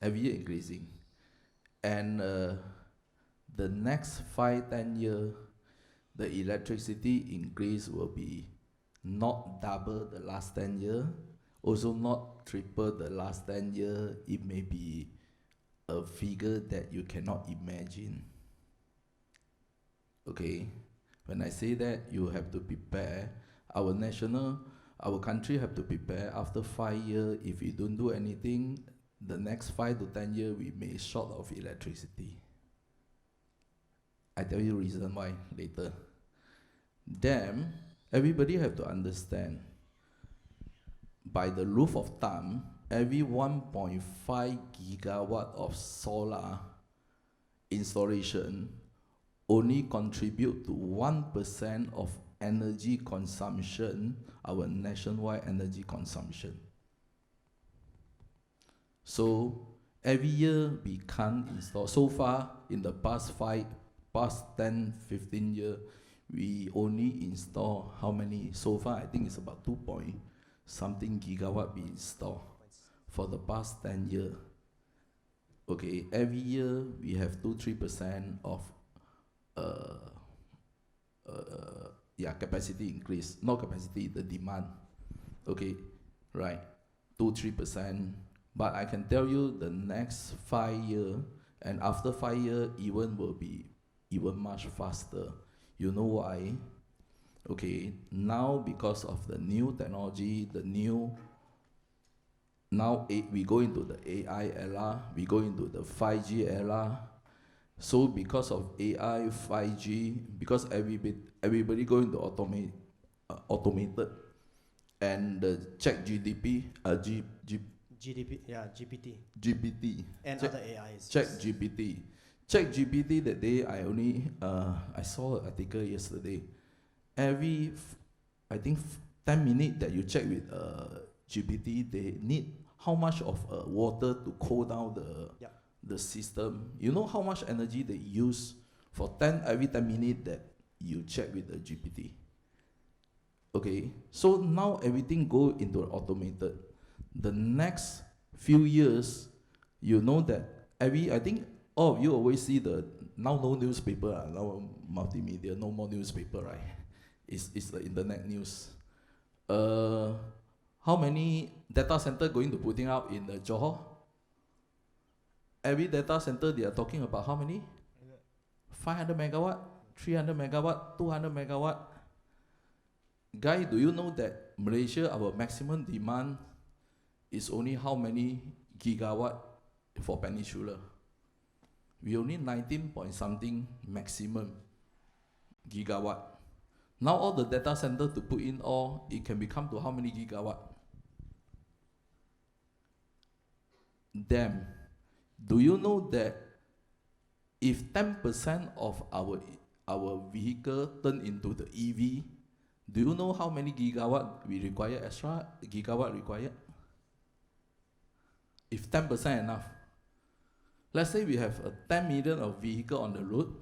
Every year increasing. And the next 5-10 years, the electricity increase will be not double the last 10 years, also not triple the last 10 years. It may be a figure that you cannot imagine. Okay, when I say that, you have to prepare. Our country have to prepare. After 5 years, if we don't do anything, the next 5 to 10 years, we may short of electricity. I tell you reason why later. Then, everybody have to understand, by the rule of thumb, every 1.5 gigawatt of solar installation only contribute to 1% of energy consumption, our nationwide energy consumption. So every year we can't install. So far, in the past 10, 15 years, we only install how many? So far, I think it's about 2 point something gigawatt we install for the past 10 years. Okay, every year we have 2-3% of capacity increase, not capacity, the demand. Okay, right, 2-3%. But I can tell you the next 5 years, and after 5 years, even will be even much faster. You know why? Okay, now because of the new technology, we go into the AI era, we go into the 5G era. So because of AI, 5G, because everybody going to automated, and the GPT, And Check- other AIs. Check GPT that day, I saw an article yesterday. I think 10 minutes that you check with GPT, they need how much of water to cool down the system. You know how much energy they use for every 10 minutes that you check with the GPT. Okay, so now everything go into automated. The next few years, you know that I think all of you always see now no newspaper, now multimedia, no more newspaper, right? It's the internet news. How many data center going to putting out in the Johl? Every data center they are talking about how many? 500 megawatt, 300 megawatt, 200 megawatt. Guy, do you know that Malaysia, our maximum demand is only how many gigawatt for Peninsula? We only 19 point something maximum gigawatt. Now all the data center to put in all, it can become to how many gigawatt? Damn. Do you know that if 10% of our vehicle turn into the EV, do you know how many gigawatt we require extra? Gigawatt required? If 10% enough. Let's say we have a 10 million of vehicle on the road,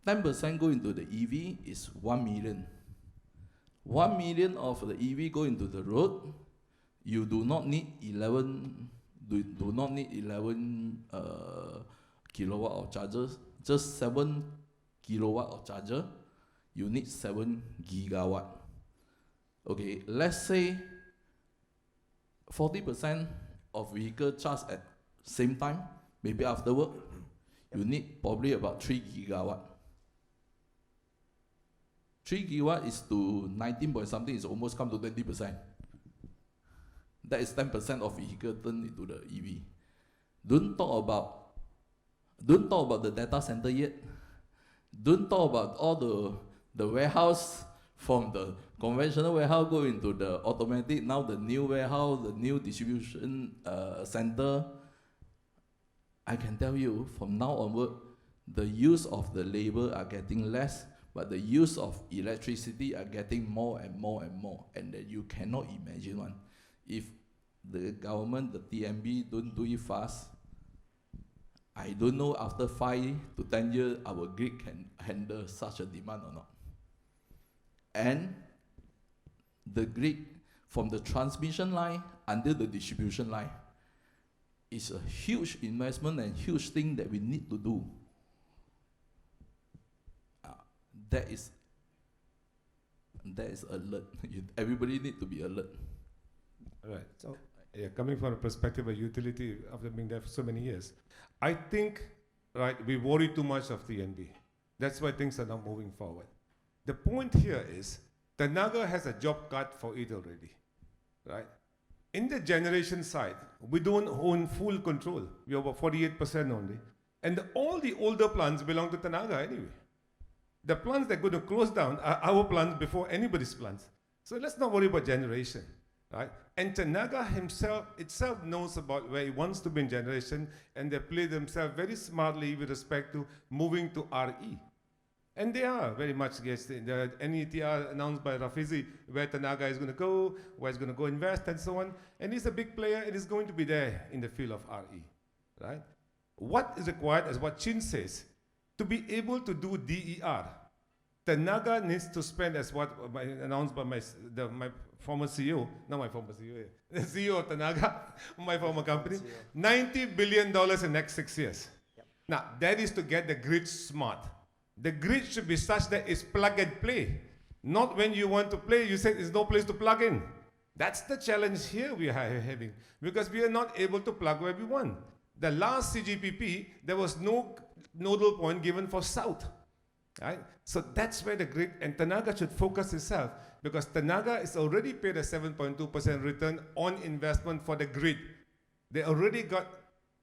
10% go into the EV is 1 million. 1 million of the EV go into the road, you do not need 11 kilowatt of chargers, just 7 kilowatt of charger, you need 7 gigawatt. Okay, let's say 40% of vehicle charge at same time, maybe after work, you need probably about 3 gigawatt. 3 gigawatt is to 19 point something, is almost come to 20%. That is 10% of vehicle turn into the EV. Don't talk about the data center yet. Don't talk about all the warehouse, from the conventional warehouse go into the automatic, now the new warehouse, the new distribution center. I can tell you from now onward, the use of the labor are getting less, but the use of electricity are getting more and more and more, and that you cannot imagine one. If the government, the TMB, don't do it fast, I don't know after 5 to 10 years our grid can handle such a demand or not. And the grid, from the transmission line until the distribution line, is a huge investment and huge thing that we need to do. That is alert. Everybody need to be alert. Right. So- Yeah, coming from a perspective of utility after being there for so many years, I think, right, we worry too much of TNB. That's why things are not moving forward. The point here is, Tenaga has a job cut for it already, right? In the generation side, we don't own full control. We have about 48% only. And all the older plants belong to Tenaga anyway. The plants that are going to close down are our plants before anybody's plants. So let's not worry about generation, right? And Tenaga itself knows about where it wants to be in generation, and they play themselves very smartly with respect to moving to RE. And they are very much, yes, the NETR announced by Rafizi where Tenaga is going to go, where it's going to go invest and so on. And he's a big player and is going to be there in the field of RE, right? What is required, as what Chin says, to be able to do DER, Tenaga needs to spend, as what announced by my former CEO, not my former CEO, the CEO of Tenaga, my former company, $90 billion in the next 6 years. Yep. Now, that is to get the grid smart. The grid should be such that it's plug and play. Not when you want to play, you say there's no place to plug in. That's the challenge here we are having, because we are not able to plug where we want. The last CGPP, there was no nodal point given for South. Right? So that's where the grid, and Tenaga should focus itself, because Tenaga is already paid a 7.2% return on investment for the grid. They already got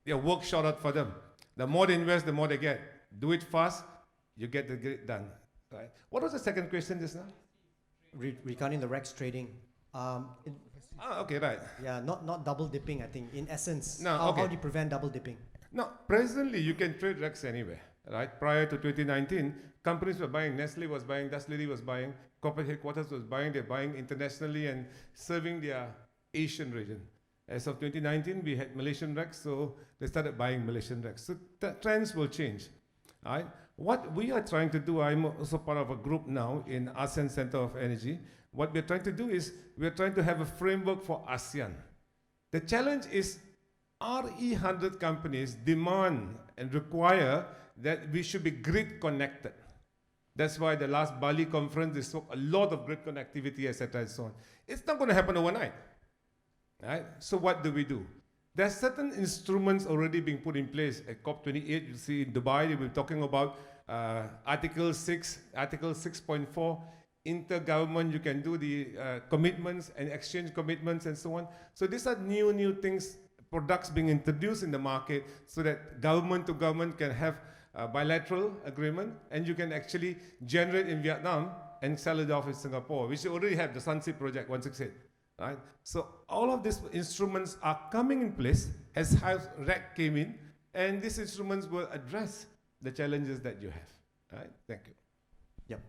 their work shot out for them. The more they invest, the more they get. Do it fast, you get the grid done. Right? What was the second question just now? Regarding the REX trading. Okay, right. Yeah, not double dipping, I think. In essence, No, how okay. do you prevent double dipping? Now, presently, you can trade REX anywhere, right? Prior to 2019, companies were buying, Nestle was buying, Dasslity was buying, corporate headquarters was buying, they're buying internationally and serving their Asian region. As of 2019, we had Malaysian REX, so they started buying Malaysian REX. So the trends will change, right? What we are trying to do, I'm also part of a group now in ASEAN Center of Energy. What we're trying to do is, we're trying to have a framework for ASEAN. The challenge is, RE100 companies demand and require that we should be grid connected. That's why the last Bali conference, they spoke a lot of grid connectivity, etc. and so on. It's not going to happen overnight. Right? So what do we do? There are certain instruments already being put in place. At COP28, you see in Dubai, they were talking about Article 6, Article 6.4, intergovernment, you can do the commitments and exchange commitments and so on. So these are new things, products being introduced in the market so that government to government can have a bilateral agreement, and you can actually generate in Vietnam and sell it off in Singapore, which you already have the Sunset Project 168. Right? So all of these instruments are coming in place as REC came in, and these instruments will address the challenges that you have. Right? Thank you. Yep.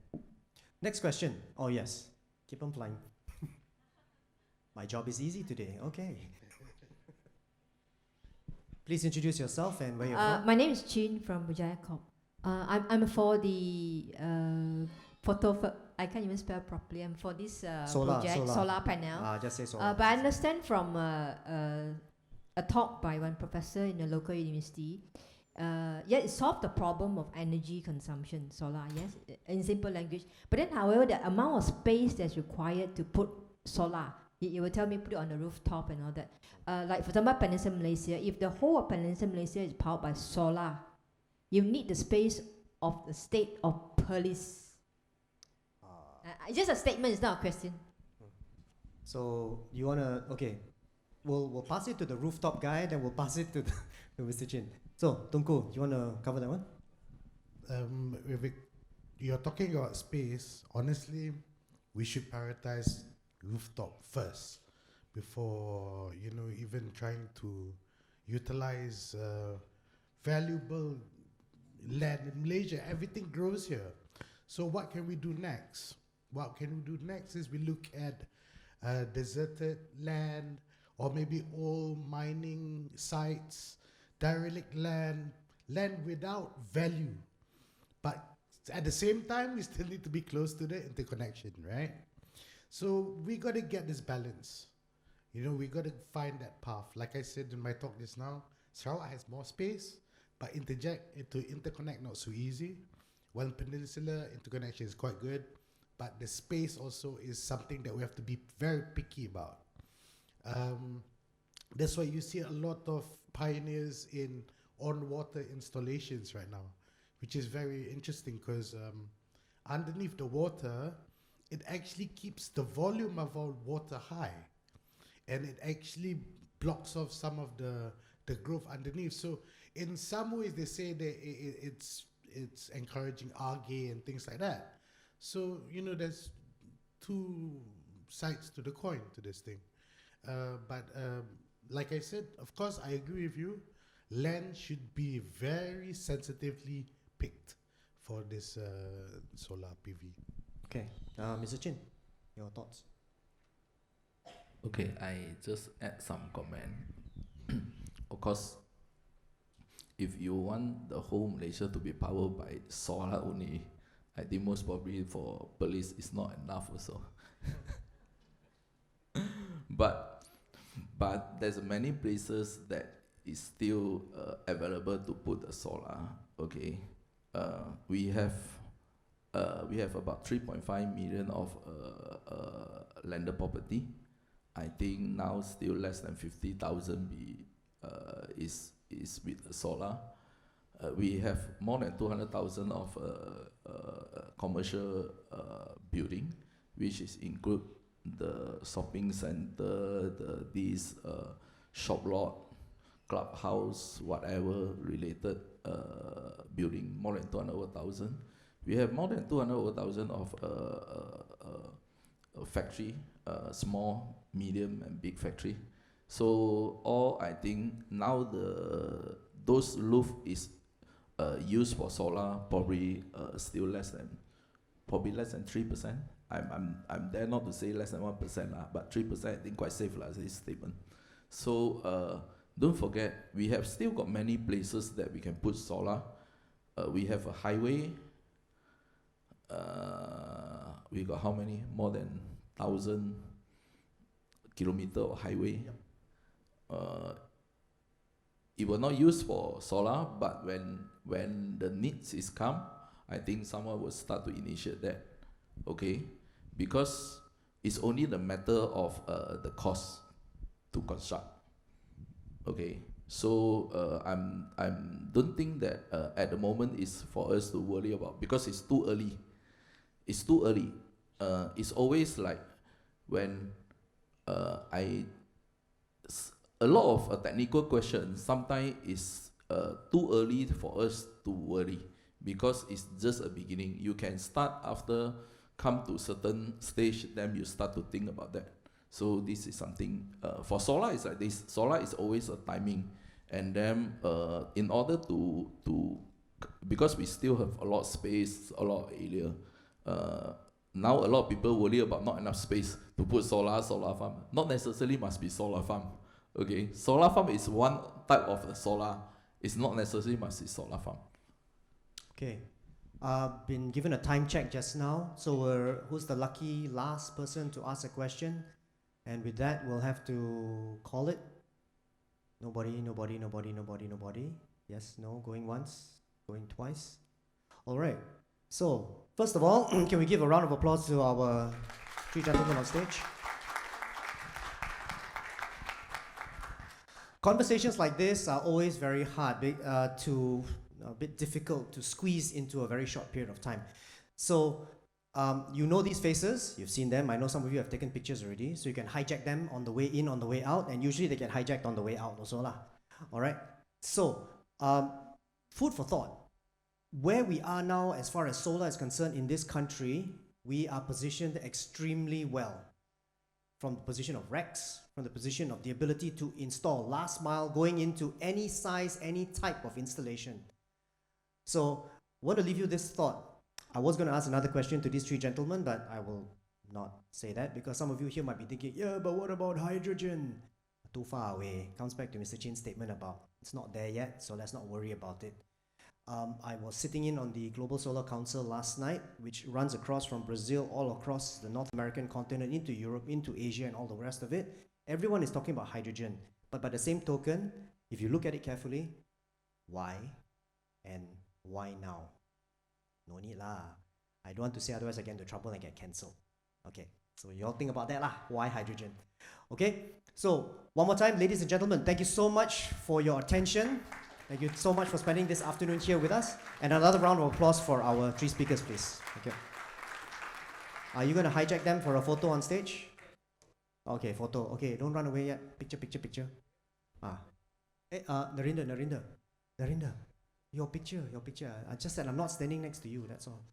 Next question. Oh yes, keep on flying. My job is easy today. Okay. Please introduce yourself and where you're from. My name is Chin from Bujaya Corp. I'm for the I can't even spell properly. I'm for this project, solar panel. Just say solar. But I understand from a talk by one professor in a local university, it solved the problem of energy consumption, solar, yes, in simple language. But then, however, the amount of space that's required to put solar, you will tell me put it on the rooftop and all that. Like for example, Peninsula Malaysia, if the whole of Peninsula Malaysia is powered by solar, you need the space of the state of Perlis. It's just a statement, it's not a question. So you wanna we'll pass it to the rooftop guy, then we'll pass it to Mr. Chin. So Tunku, you wanna cover that one? If you're talking about space, honestly, we should prioritize rooftop first before even trying to utilize valuable land in Malaysia. Everything grows here. So what can we do next? What can we do next is we look at deserted land, or maybe old mining sites, derelict land without value. But at the same time, we still need to be close to the interconnection, right? So we got to get this balance. We got to find that path. Like I said in my talk just now, Sarawak has more space, but interconnect not so easy. While Peninsula interconnection is quite good, but the space also is something that we have to be very picky about. That's why you see a lot of pioneers in on-water installations right now, which is very interesting because underneath the water, it actually keeps the volume of our water high, and it actually blocks off some of the growth underneath. So in some ways, they say that it's encouraging algae and things like that. So, there's two sides to the coin to this thing. But like I said, of course, I agree with you. Land should be very sensitively picked for this solar PV. Okay, Mr. Chin, your thoughts? Okay, I just add some comment. Of course, if you want the whole Malaysia to be powered by solar only, I think most probably for police it's not enough also. but there's many places that is still available to put the solar. Okay, we have about 3.5 million of landed property. I think now still less than 50,000 is with the solar. We have more than 200,000 of commercial building, which is include the shopping center, these shop lot, clubhouse, whatever related building, more than 200,000. We have more than 200,000 of factory, small, medium, and big factory. So all I think now those roof is used for solar probably still less than 3%. I'm dare not to say less than 1%, but 3% I think quite safe this statement. So don't forget we have still got many places that we can put solar. We have a highway. We got how many? More than 1,000 kilometer of highway. It will not use for solar, but when the needs is come, I think someone will start to initiate that. Okay, because it's only the matter of the cost to construct. Okay, so I'm don't think that at the moment is for us to worry about, because it's too early. It's too early. It's always like when a lot of technical questions sometimes is too early for us to worry, because it's just a beginning. You can start after come to certain stage, then you start to think about that. So this is something for solar is like this. Solar is always a timing, and then in order to because we still have a lot of space, a lot of area. Now a lot of people worry about not enough space to put solar farm. Not necessarily must be solar farm. Okay, solar farm is one type of the solar. It's not necessarily must be solar farm. Okay, been given a time check just now. So who's the lucky last person to ask a question? And with that, we'll have to call it. Nobody. Yes, no, going once, going twice. All right. So first of all, can we give a round of applause to our three gentlemen on stage? Conversations like this are always very hard, a bit difficult to squeeze into a very short period of time. So you know these faces, you've seen them. I know some of you have taken pictures already, so you can hijack them on the way in, on the way out, and usually they get hijacked on the way out also lah. All right. So food for thought. Where we are now, as far as solar is concerned in this country, we are positioned extremely well. From the position of RECs, from the position of the ability to install last mile, going into any size, any type of installation. So I want to leave you this thought. I was going to ask another question to these three gentlemen, but I will not say that, because some of you here might be thinking, yeah, but what about hydrogen? Too far away. Comes back to Mr. Chin's statement about it's not there yet, so let's not worry about it. I was sitting in on the Global Solar Council last night, which runs across from Brazil, all across the North American continent, into Europe, into Asia, and all the rest of it. Everyone is talking about hydrogen. But by the same token, if you look at it carefully, why and why now? No need lah. I don't want to say, otherwise I get into trouble and get cancelled. Okay, so you all think about that lah. Why hydrogen? Okay, so one more time, ladies and gentlemen, thank you so much for your attention. Thank you so much for spending this afternoon here with us. And another round of applause for our three speakers, please. Okay. Are you going to hijack them for a photo on stage? Okay, photo. Okay, don't run away yet. Picture. Hey, Nirinder. Your picture. I just said I'm not standing next to you, that's all.